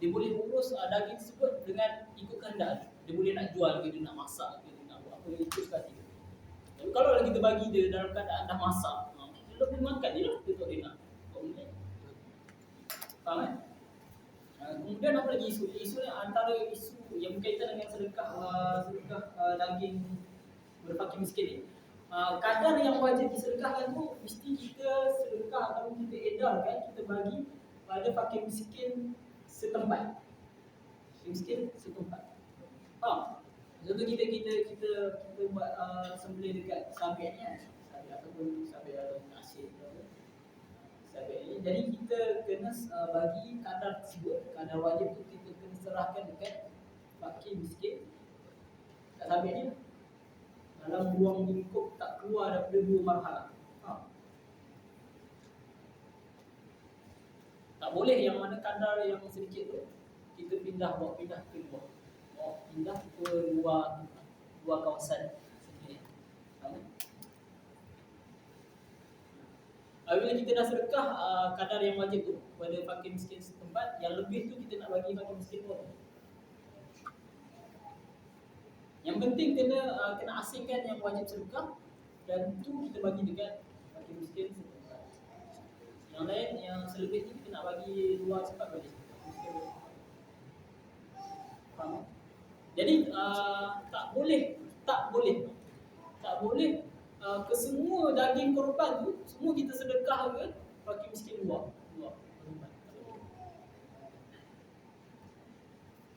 Speaker 2: boleh urus daging tersebut dengan ikut kehendak. Dia boleh nak jual ke, dia nak masak ke, dia nak buat apa, itu sekali. Tapi kalau kita bagi dia dalam keadaan dah masak, dia boleh makan je lah, dia tak boleh nak. Faham kan? Kemudian apa lagi isu ni, antara isu yang berkaitan dengan sedekah daging berfakir miskin ni, kadar yang wajib disedekahkan tu mesti kita sedekah atau kita edarkan, kita bagi pada fakir miskin setempat. Faham? Contoh kita buat sembelih dekat sabit ni kan, sabit ataupun sabit asyik sabit ni. Jadi kita kena bagi kadar tersebut, kadar wajib tu kita kena serahkan dekat fakir miskin kat sabit ni dalam ruang lingkup tak keluar daripada 2 marhalah. Tak boleh yang mana kadar yang sedikit tu kita pindah ke luar. Pindah ke luar kawasan sendiri. Bila kita dah sedekah kadar yang wajib tu kepada fakir miskin setempat, yang lebih tu kita nak bagi fakir miskin pun. Yang penting kena asingkan yang wajib sedekah, dan tu kita bagi dekat fakir miskin setempat. Yang lain yang selebih ni kita nak bagi luar cepat bagi miskin. Faham? Jadi tak boleh kesemua daging korban tu semua kita sedekah ke fakir miskin luar.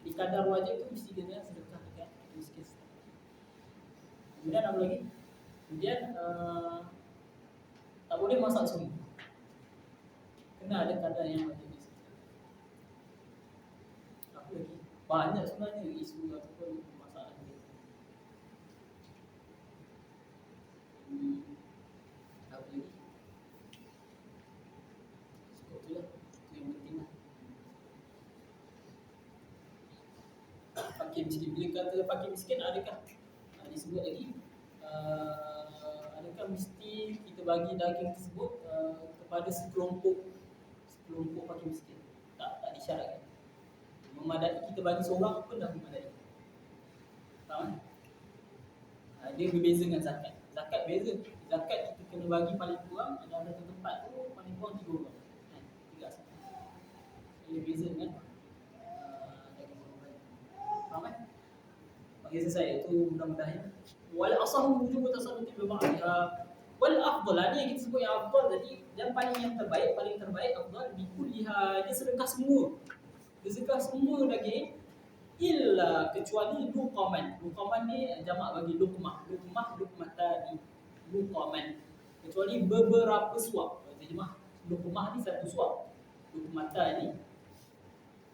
Speaker 2: Di kadar wajib tu mesti kena sedekah dekat miskin. Kemudian apa lagi? Kemudian tak boleh masak semua. Kena ada kadar yang wajib disedekah. Apa lagi? Banyak sebenarnya isu ataupun masalah ni. Apa lagi? Cukup tu lah, itu yang penting lah. Fakir miskin, bila kata fakir miskin, adakah disebut lagi adakah mesti kita bagi daging tersebut kepada sekelompok fakir miskin? Tak disyaratkan. Memadai, kita bagi seorang pun dah memadai. Faham? Dia berbeza dengan zakat. Zakat beza. Zakat kita kena bagi paling kurang dalam satu tempat tu paling kurang 3 orang. 3 asal. Dia beza dengan daging korban. Faham kan? Bagi saya itu mudah-mudahan. Wal asahu wujub tasaddud bil ba'dha. Wal afdal, ni yang kita sebut yang afdal tadi, yang paling terbaik afdal bi kulliha, dia sedekah semua. Sedekah semua daging illa kecuali luqaman. Luqaman ni jamak bagi luqmah tadi. muqaman, kecuali beberapa suap. Terjemah 20 ni satu suap, 20 mata ni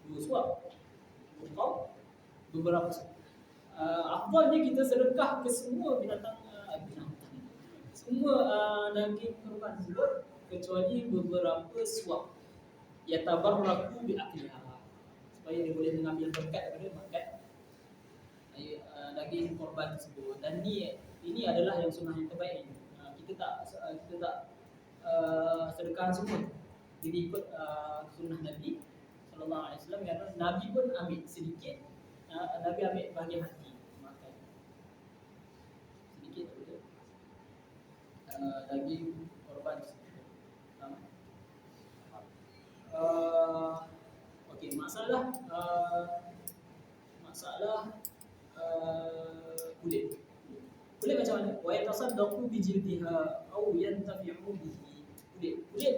Speaker 2: dua suap, muqam beberapa suap. Afdalnya kita sedekah ke semua binatang, semua daging kurban tersebut kecuali beberapa suap. Yatabarraku bi akliha, supaya dia boleh mengambil berkat daripada makan daging korban tersebut. Dan ini adalah yang sunnah yang terbaik. Kita tak sedekah semua. Jadi ikut sunnah Nabi sallallahu alaihi wasallam, yang Nabi pun ambil sedikit. Nabi ambil bahagian hati makan sedikit daripada daging korban tersebut. Okey, masalah kulit. Kulit macam mana? Wa yatasaddaqu bi jildiha aw yantafi'u bihi. Kulit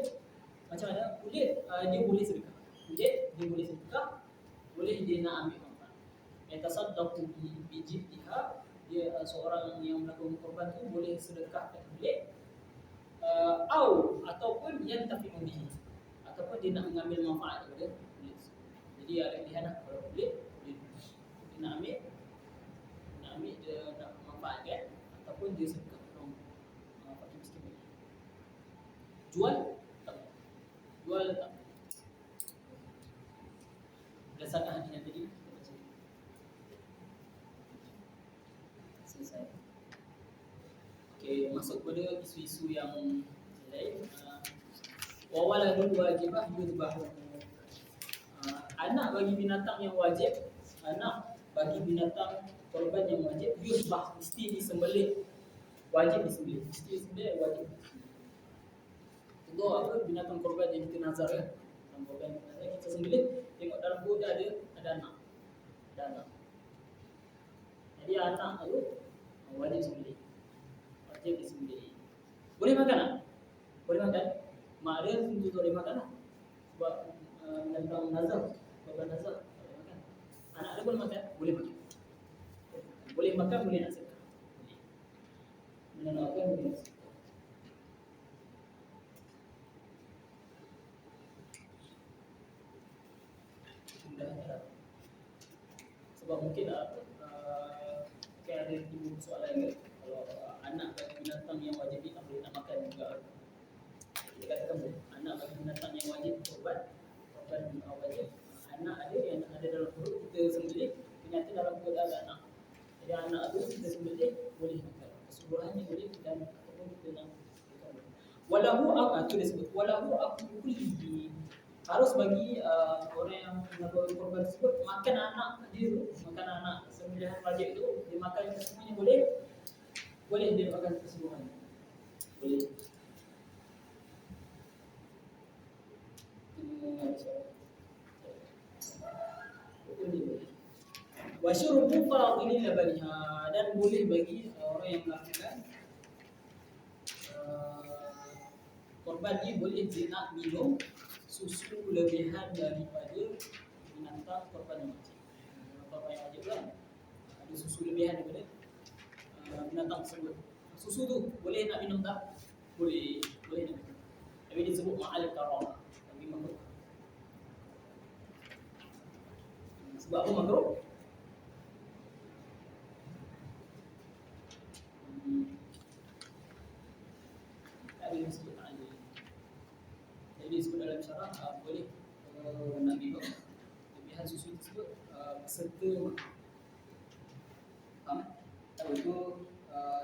Speaker 2: macam mana? Kulit dia boleh sedekah. Boleh dia nak ambil manfaat. Yatasaddaqu bi jildiha, dia seorang yang melakukan korban tu boleh sedekahkan kulit, ataupun yantafi'u bihi, ataupun dia nak mengambil manfaat daripada kulit. Jadi ada pilihan lah. Kalau kulit dia nak ambil dia nak manfaatkan, ataupun dia sedekah orang fakir miskin. Jual tak. Berdasarkan hadis yang tadi kita baca. Selesai. Okey, masuk pada isu-isu yang lain. Wa waladul wajibah yudbahu. Anak bagi binatang yang wajib, anak bagi binatang korban yang wajib, yudbah, mesti disembelih. Wajib disembelih. Wajib. Contoh apa? Binatang korban yang kita nazar kan. Binatang korban yang kita sembelih, tengok dalam perut dia ada anak. Jadi anak tu wajib disembelih. Boleh makan tak? Boleh makan. Mak dia tentu tak boleh makan lah. Sebab binatang nazar, korban nazar, boleh makan. Anak dia boleh makan? Boleh makan. Boleh makan, boleh nak sedekah. Boleh nak makan, boleh nak sedekah. Sebab mungkin ada timbul soalan ke, kalau anak bagi binatang yang wajib ni tak boleh nak makan juga. Kita katakan boleh. Anak bagi binatang yang wajib korban wajib. Anak ada yang ada dalam perut, kita sembelih, ternyata dalam perut ada anak. Jadi anak tu kita sembelih, boleh makan. Keseluruhannya boleh, dan ataupun kita nak walahu tu dia sebut walahu kullihi, harus bagi orang yang melakukan korban tersebut makan anak dia tu, makan anak sembelihan wajib tu, dia makan semuanya boleh dia makan keseluruhannya, boleh. Wa syurbu fadilil labaniha, dan boleh bagi orang yang melakukan korban ni, boleh dia nak minum susu lebihan daripada binatang korban yang wajib. Korban yang wajib kan ada susu lebihan daripada binatang tersebut. Susu tu boleh nak minum tak? Boleh nak minum. Tapi disebut ma'al karamah, bagi makruh. Sebab apa makruh? Ada yang disebut ta'ali. Jadi disebut dalam syarah boleh nak minum lebihan susu tersebut beserta makan. Faham? Tahu itu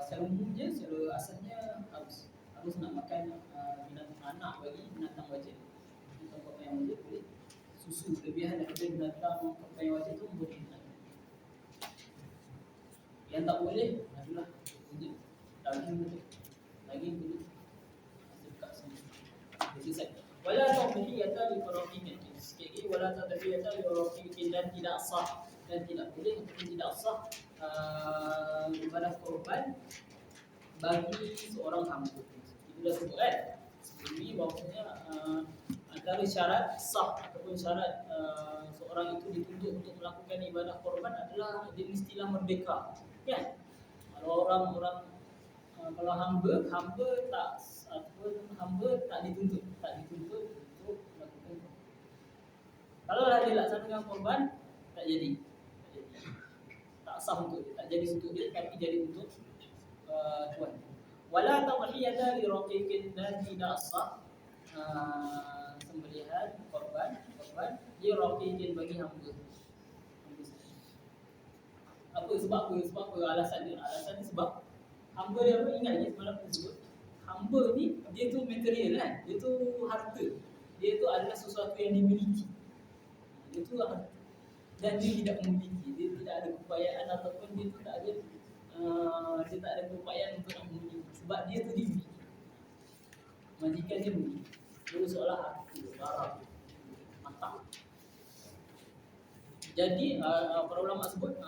Speaker 2: secara umumnya, secara asalnya harus nak makan binatang anak bagi binatang wajib. Binatang korban yang wajib boleh. Susu lebihan daripada binatang korban yang wajib tu boleh nak. Yang tak boleh adalah daging dulu sedekah sendiri. Selesai. Wala tadhiyata li faraqikin. Sikit lagi, wala tadhiyata li faraqikin, dan tidak sah, dan tidak boleh ataupun tidak sah ibadah korban bagi seorang hamba. Itu dah sebut kan sebelum ni, bahawasanya antara syarat sah ataupun syarat seorang itu dituntut untuk melakukan ibadah korban adalah dia mestilah merdeka kan. Kalau orang kalau hamba tak apa, hamba tak dituntut untuk melakukan korban. Kalau dia laksanakan korban, tak jadi. Tak sah untuk dia, tak jadi untuk dia, tapi jadi untuk tuan. Wala tadhiyata li raqiqin, dan tidak sah sembelihan korban li raqiqin bagi hamba. Sebab apa alasan dia? Alasan dia sebab hamba dia apa, ingat lagi semalam aku sebut, hamba ni dia tu material kan, dia tu harta, dia tu adalah sesuatu yang dimiliki, dia tu harta, dan dia tidak memiliki, dia tidak ada keupayaan ataupun dia tu tak ada dia tak ada keupayaan untuk nak memiliki, sebab dia tu dimiliki, majikan dia memiliki. Itu seolah harta, barang, mata. Jadi para ulama sebut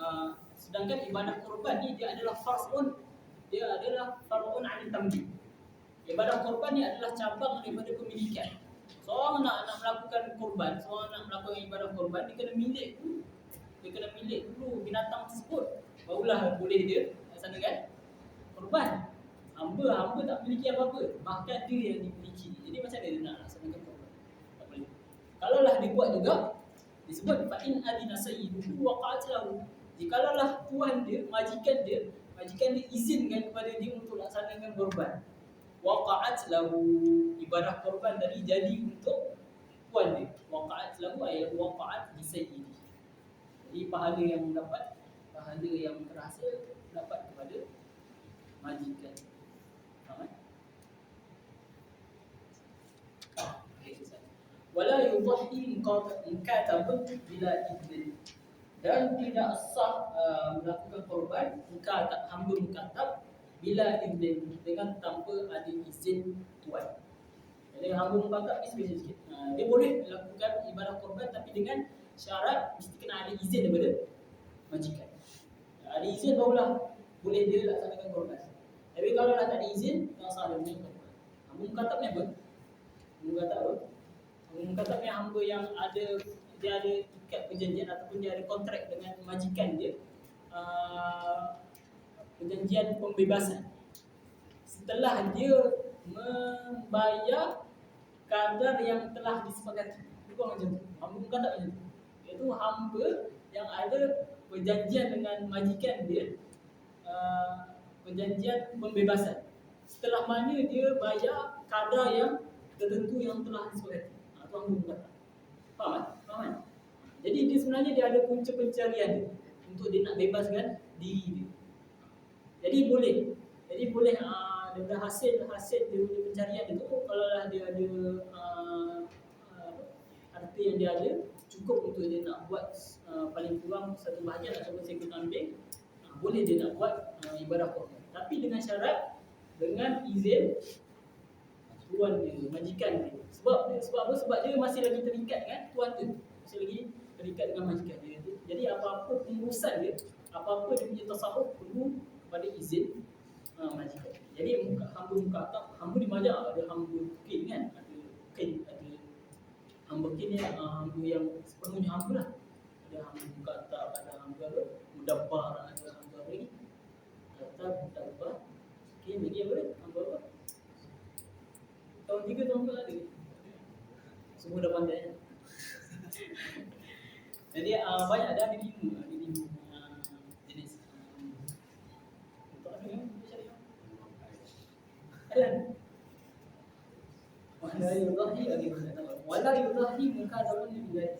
Speaker 2: sedangkan ibadah korban ni dia adalah far'un anil tamlik. Ibadah korban ni adalah cabang daripada pemilikan. Seorang nak melakukan korban, seorang nak melakukan ibadah korban, dia kena milik dulu. Dia kena milik dulu binatang tersebut, barulah boleh dia laksanakan korban. Hamba tak memiliki apa-apa, bahkan dia yang dimiliki. Jadi macam mana dia nak laksanakan korban? Tak boleh. Kalaulah dia buat juga, disebut fa in adina sayyiduhu waqa'at lahu. Jikalau tuan dia, majikan dia izinkan kepada dia untuk laksanakan korban, waqa'at lahu, ibadah korban tadi jadi untuk tuan dia. Waqa'at lahu ay waqa'at li sayyidi. Jadi pahala yang dapat, pahala yang terhasil dapat kepada majikan. Faham? Wala yudhi mukatabun bila idin, dan tidak sah melakukan korban hamba mukatab bila idin, dengan tanpa ada izin tuan. Jadi hamba mukatab ni special sikit. Dia boleh melakukan ibadah korban tapi dengan syarat mesti kena ada izin daripada majikan. Ada izin barulah boleh dia laksanakan korban. Tapi kalau dah tak ada izin, tak sah dia punya korban. Hamba mukatab ni apa? Mukatab ni hamba yang dia ada ikat perjanjian ataupun dia ada kontrak dengan majikan dia, perjanjian pembebasan. Setelah dia membayar kadar yang telah disepakati. Bukan macam tu. Hamba mukatab macam tu. Iaitu hamba yang ada perjanjian dengan majikan dia, perjanjian pembebasan. Setelah mana dia bayar kadar yang tertentu yang telah disepakati. Itu hamba mukatab. Faham kan? Jadi dia sebenarnya dia ada punca pencarian dia untuk dia nak bebaskan diri dia. Jadi boleh daripada hasil dia punya pencarian itu, kalau lah dia ada harta yang dia ada cukup untuk dia nak buat paling kurang satu bahagian ataupun seekor kambing, boleh dia nak buat ibadah korban. Tapi dengan syarat, dengan izin tuan dia, majikan dia. Sebab apa? Sebab dia masih lagi terikat dengan tuan tu, masih lagi terikat dengan majikan dia. Jadi apa-apa pengurusan dia, apa-apa dia punya tasarruf perlu kepada izin majikan. Jadi hamba mukatab, hamba di majak ada hamba kin kan, ada hamba kin ni hamba yang sepenuhnya hamba lah. Ada hamba mukatab, ada hamba mudabbar, ada hamba lagi kata mudabbar. Kin lagi apa? Hamba apa? Tahun 3 tahun 4 ada. Semua dah pandai. Jadi banyak ada 5 jenis. Untuk ada yang cari. Ada. Wala yudahi lagi mana? Wala yudahi mukadabun billahi.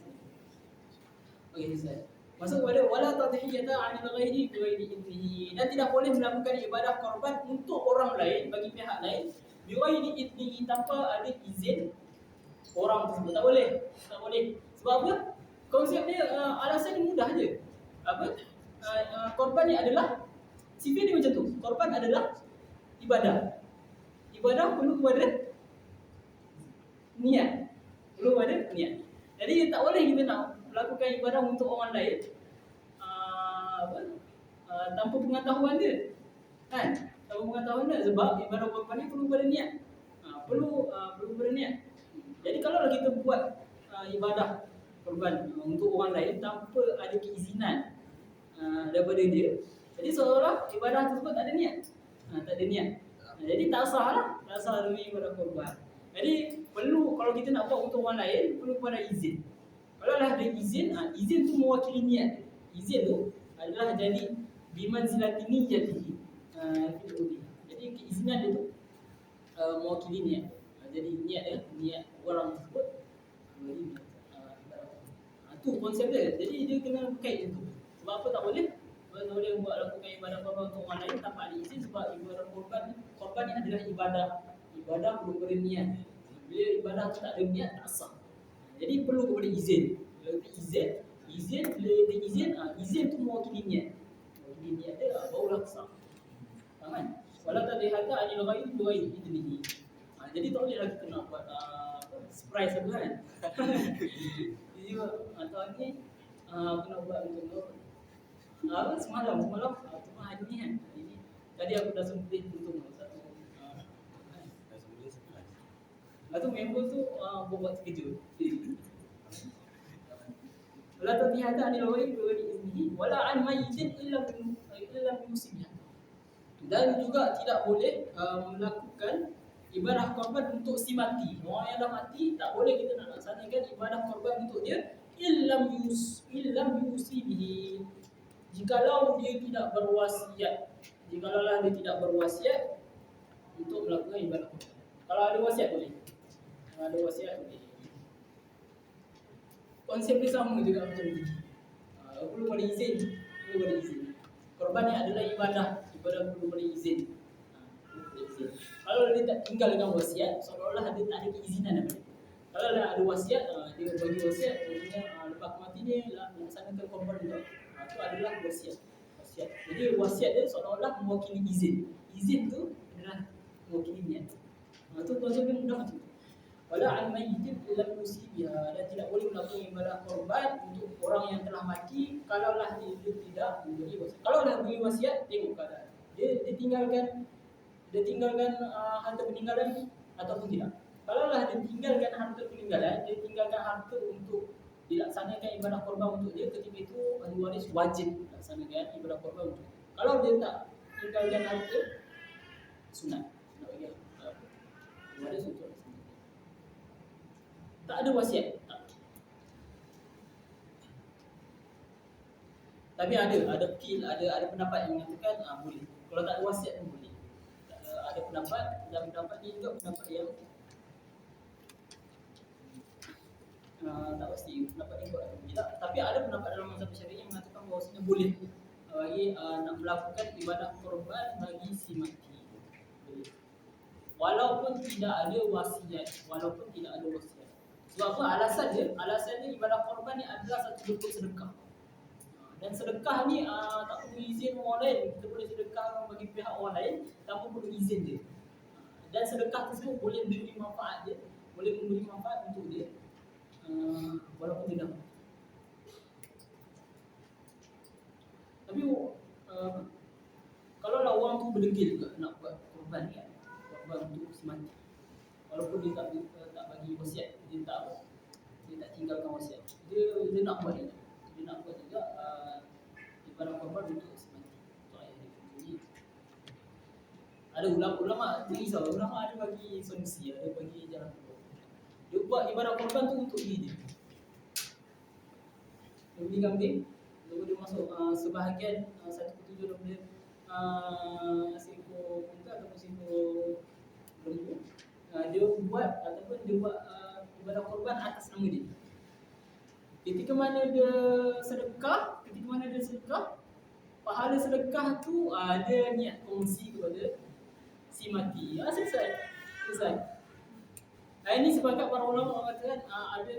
Speaker 2: Okey, saya. Masuk pada wala tadhiyata 'anil ghairi bi ghairi idnihi, dan tidak boleh melakukan ibadah korban untuk orang lain, bagi pihak lain, bi ghairi idnihi, tanpa ada izin orang tersebut. Tak boleh. Sebab apa? Konsepnya alasan ni mudah je. Apa? Korban ni adalah sifat dia macam tu. Korban adalah ibadah. Ibadah perlu kepada niat. Jadi tak boleh kita nak melakukan ibadah untuk orang lain tanpa pengetahuan dia. Kan? Tanpa pengetahuan dia, sebab ibadah korban ni perlu pada niat. Perlu pada niat. Jadi kalau kita buat ibadah korban untuk orang lain tanpa ada keizinan daripada dia, jadi seolah ibadah tersebut tak ada niat. Tak ada niat. Jadi tak sah lah, tak sah demi ibadah korban. Jadi perlu kalau kita nak buat untuk orang lain perlu pada izin. Kalau dah ada izin, izin tu mewakili niat. Izin tu adalah jadi bimanzilati niyyatihi. Jadi keizinan dia tu mewakili niat. Jadi niat orang tersebut beri tu konsep dia. Jadi dia kena kait itu. Sebab apa tak boleh? Sebab tak boleh buat lakukan ibadah korban untuk orang lain tanpa ada izin, sebab ibadah korban ni adalah ibadah. Ibadah perlu berniat. Bila ibadah tu tak ada niat tak sah. Jadi perlu kepada izin. Bila izin bila ada izin tu mewakili niat. Mewakili niat dia barulah sah. Faham kan? Walau tak dihata anil ghairi bi ghairi idnihi. Jadi tak boleh lah kita nak buat surprise apa kan. Jadi atau ni aku nak buat untuk semalam cuma hari ni kan. Tadi aku dah sembelih untung satu.
Speaker 1: Dah semula surprise.
Speaker 2: Atau member tu buat terkejut. Wala tatihata anil ghairi bi ghairi idnihi wala an mayyitin illa musibnya. Dan juga tidak boleh melakukan ibadah korban untuk si mati. Orang yang dah mati tak boleh kita nak laksanakan ibadah korban untuk dia illam yusibihi. Jikalau dia tidak berwasiat. Jikalau dia tidak berwasiat untuk melakukan ibadah korban. Kalau ada wasiat boleh. Kalau ada wasiat boleh. Konsep dia sama juga macam ni. Perlu ada izin. Korban ni adalah ibadah perlu ada izin. Kalau dia tak tinggal dengan wasiat, seolah-olah dia tak ada keizinan daripada. Kalau ada wasiat, dia bagi wasiat, maksudnya lepas mati dia laksanakan korban itu. Itu adalah wasiat. Jadi wasiat dia seolah-olah mewakili izin. Izin tu adalah mewakili niat. Itu konsep dia mudah macam tu. Wala an mayyitin illa musibiha, dan tidak boleh melakukan ibadah korban untuk orang yang telah mati kalaulah dia tidak memberi wasiat. Kalau dah beri wasiat, tengok keadaan. Dia tinggalkan harta peninggalan ataupun tidak. Kalaulah dia tinggalkan harta peninggalan, dia tinggalkan harta untuk dilaksanakan ibadah korban untuk dia, ketika itu ahli waris wajib laksanakan ibadah korban untuk dia. Kalau dia tak tinggalkan harta, sunat bagi ahli waris untuk tak ada wasiat. Tapi ada pendapat yang mengatakan boleh. Kalau tak ada wasiat pun boleh. Ada pendapat, dan pendapat ni juga pendapat yang tak pasti pendapat ni kuat atau tidak. Tapi ada pendapat dalam mazhab Syafi'i yang mengatakan bahawasanya boleh bagi nak melakukan ibadah korban bagi si mati. Boleh. Walaupun tidak ada wasiat. Sebab apa? Alasannya ibadah korban ni adalah satu bentuk sedekah. Dan sedekah ni tak perlu izin orang lain. Kita boleh sedekah bagi pihak orang lain tanpa perlu izin dia. Dan sedekah tersebut boleh memberi manfaat dia, boleh memberi manfaat untuk dia walaupun tidak. Tapi kalau lah orang tu berdegil juga nak buat korban kan, korban untuk si mati, walaupun dia tak bagi wasiat, dia tak tinggalkan wasiat, dia nak buat juga. Dia nak buat juga ibadah korban untuk si mati, untuk ayah dia. Jadi ada ulama dia risau, ulama ada bagi solusi, ada bagi jalan keluar. Dia buat ibadah korban tu untuk diri dia. Dia beli kambing, lalu dia masuk sebahagian 1/7 daripada seekor unta ataupun seekor lembu. Dia buat ibadah korban atas nama dia. Ketika mana dia sedekah, pahala sedekah tu ada niat kongsi kepada si mati. Selesai. Ini sepakat para ulama mengatakan ada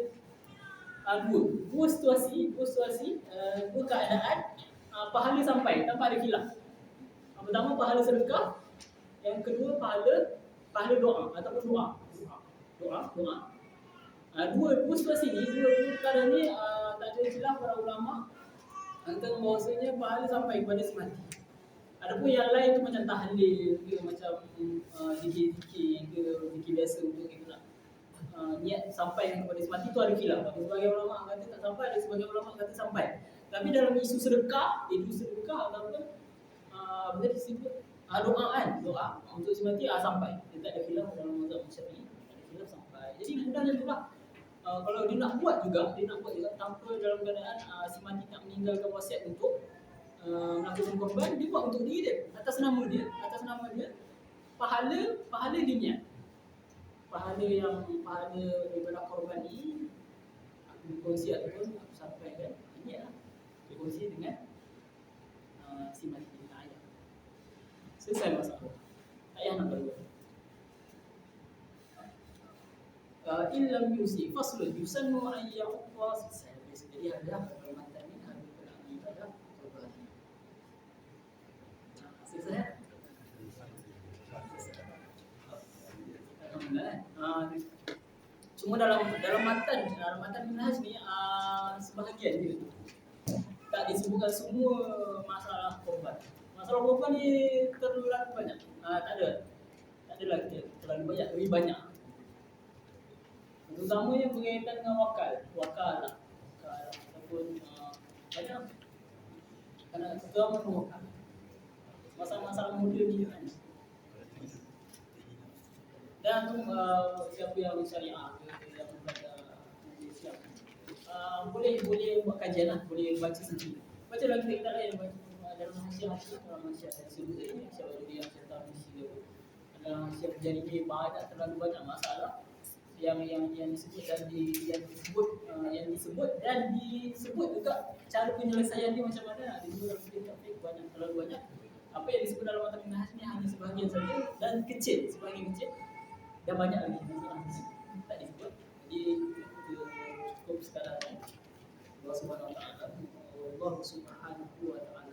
Speaker 2: dua situasi, dua keadaan pahala sampai tanpa ada khilaf. Pertama pahala sedekah, yang kedua pahala doa ataupun doa. Dua situasi ni, dua perkara ni tak ada khilaf para ulama tentang bahawasanya pahala sampai kepada si mati. Adapun yang lain tu macam tahlil ke, macam zikir biasa untuk kita nak niat sampai kepada si mati tu ada khilaf. Sebagai ulama kata tak sampai, ada sebagai ulama kata sampai. Tapi dalam isu sedekah ataupun apa disebut Doa kan, doa untuk si mati sampai. Dia tak ada khilaf dalam mazhab Syafi'i. Tak ada khilaf sampai. Jadi mudahnya itulah. Kalau dia nak buat juga tanpa dalam keadaan si mati nak meninggalkan wasiat untuk melakukan korban, dia buat untuk diri dia, atas nama dia, pahala dia niat. Pahala daripada korban ni berkongsi ataupun sampaikan niat lah. Berkongsi dengan si mati dengan ayah. Selesai masalah. Ayah nak bagi. Illam yusi faslun yusannu an ya'uqa selesai. Jadi ada perkhidmatan ni ada penangan ibadah korban. Selesai. Alhamdulillah. Cuma dalam matan minhaj ni sebahagian je. Tak disebutkan semua masalah korban. Masalah korban ni terlalu banyak. Tak ada lagi terlalu banyak, lebih banyak. Terutama yang berkaitan dengan wakal lah. Ataupun banyak. Kerana terutama dengan wakal. Masalah-masalah muda ni kan. Dan siapa yang syariah, yang belajar Islam, boleh buat kajian lah, boleh baca sendiri. Baca dalam kitab lain, dalam hasiah-hasiah, dalam hasiah saya sebut tadi, hasiah Wadudiyah, hasiah Tarmisi, dalam hasiah Jaribiyah, terlalu banyak masalah yang disebut dan disebut juga cara penyelesaian dia macam mana. Disebut dalam kitab banyak, terlalu banyak. Apa yang disebut dalam matan minhaj ni hanya sebahagian saja dan sebahagian kecil. Dan banyak lagi tak disebut. Jadi kita cukup sekarang. Allah Subhanahu wa taala